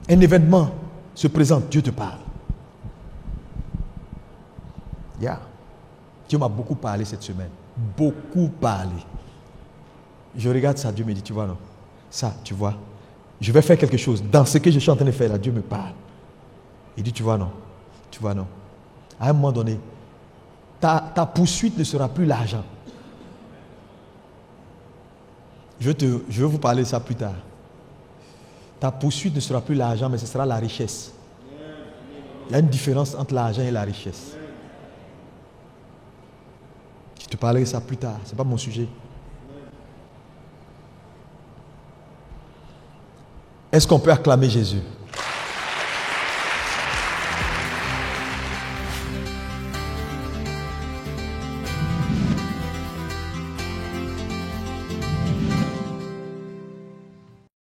Speaker 1: Un événement se présente, Dieu te parle. Dieu m'a beaucoup parlé cette semaine. Beaucoup parlé. Je regarde ça, Dieu me dit, tu vois non? Ça, tu vois? Je vais faire quelque chose. Dans ce que je suis en train de faire là, Dieu me parle. Il dit, tu vois non? Tu vois non? À un moment donné, ta poursuite ne sera plus l'argent. Je vais vous parler de ça plus tard. Ta poursuite ne sera plus l'argent, mais ce sera la richesse. Il y a une différence entre l'argent et la richesse. Je te parlerai de ça plus tard. Ce n'est pas mon sujet. Est-ce qu'on peut acclamer Jésus?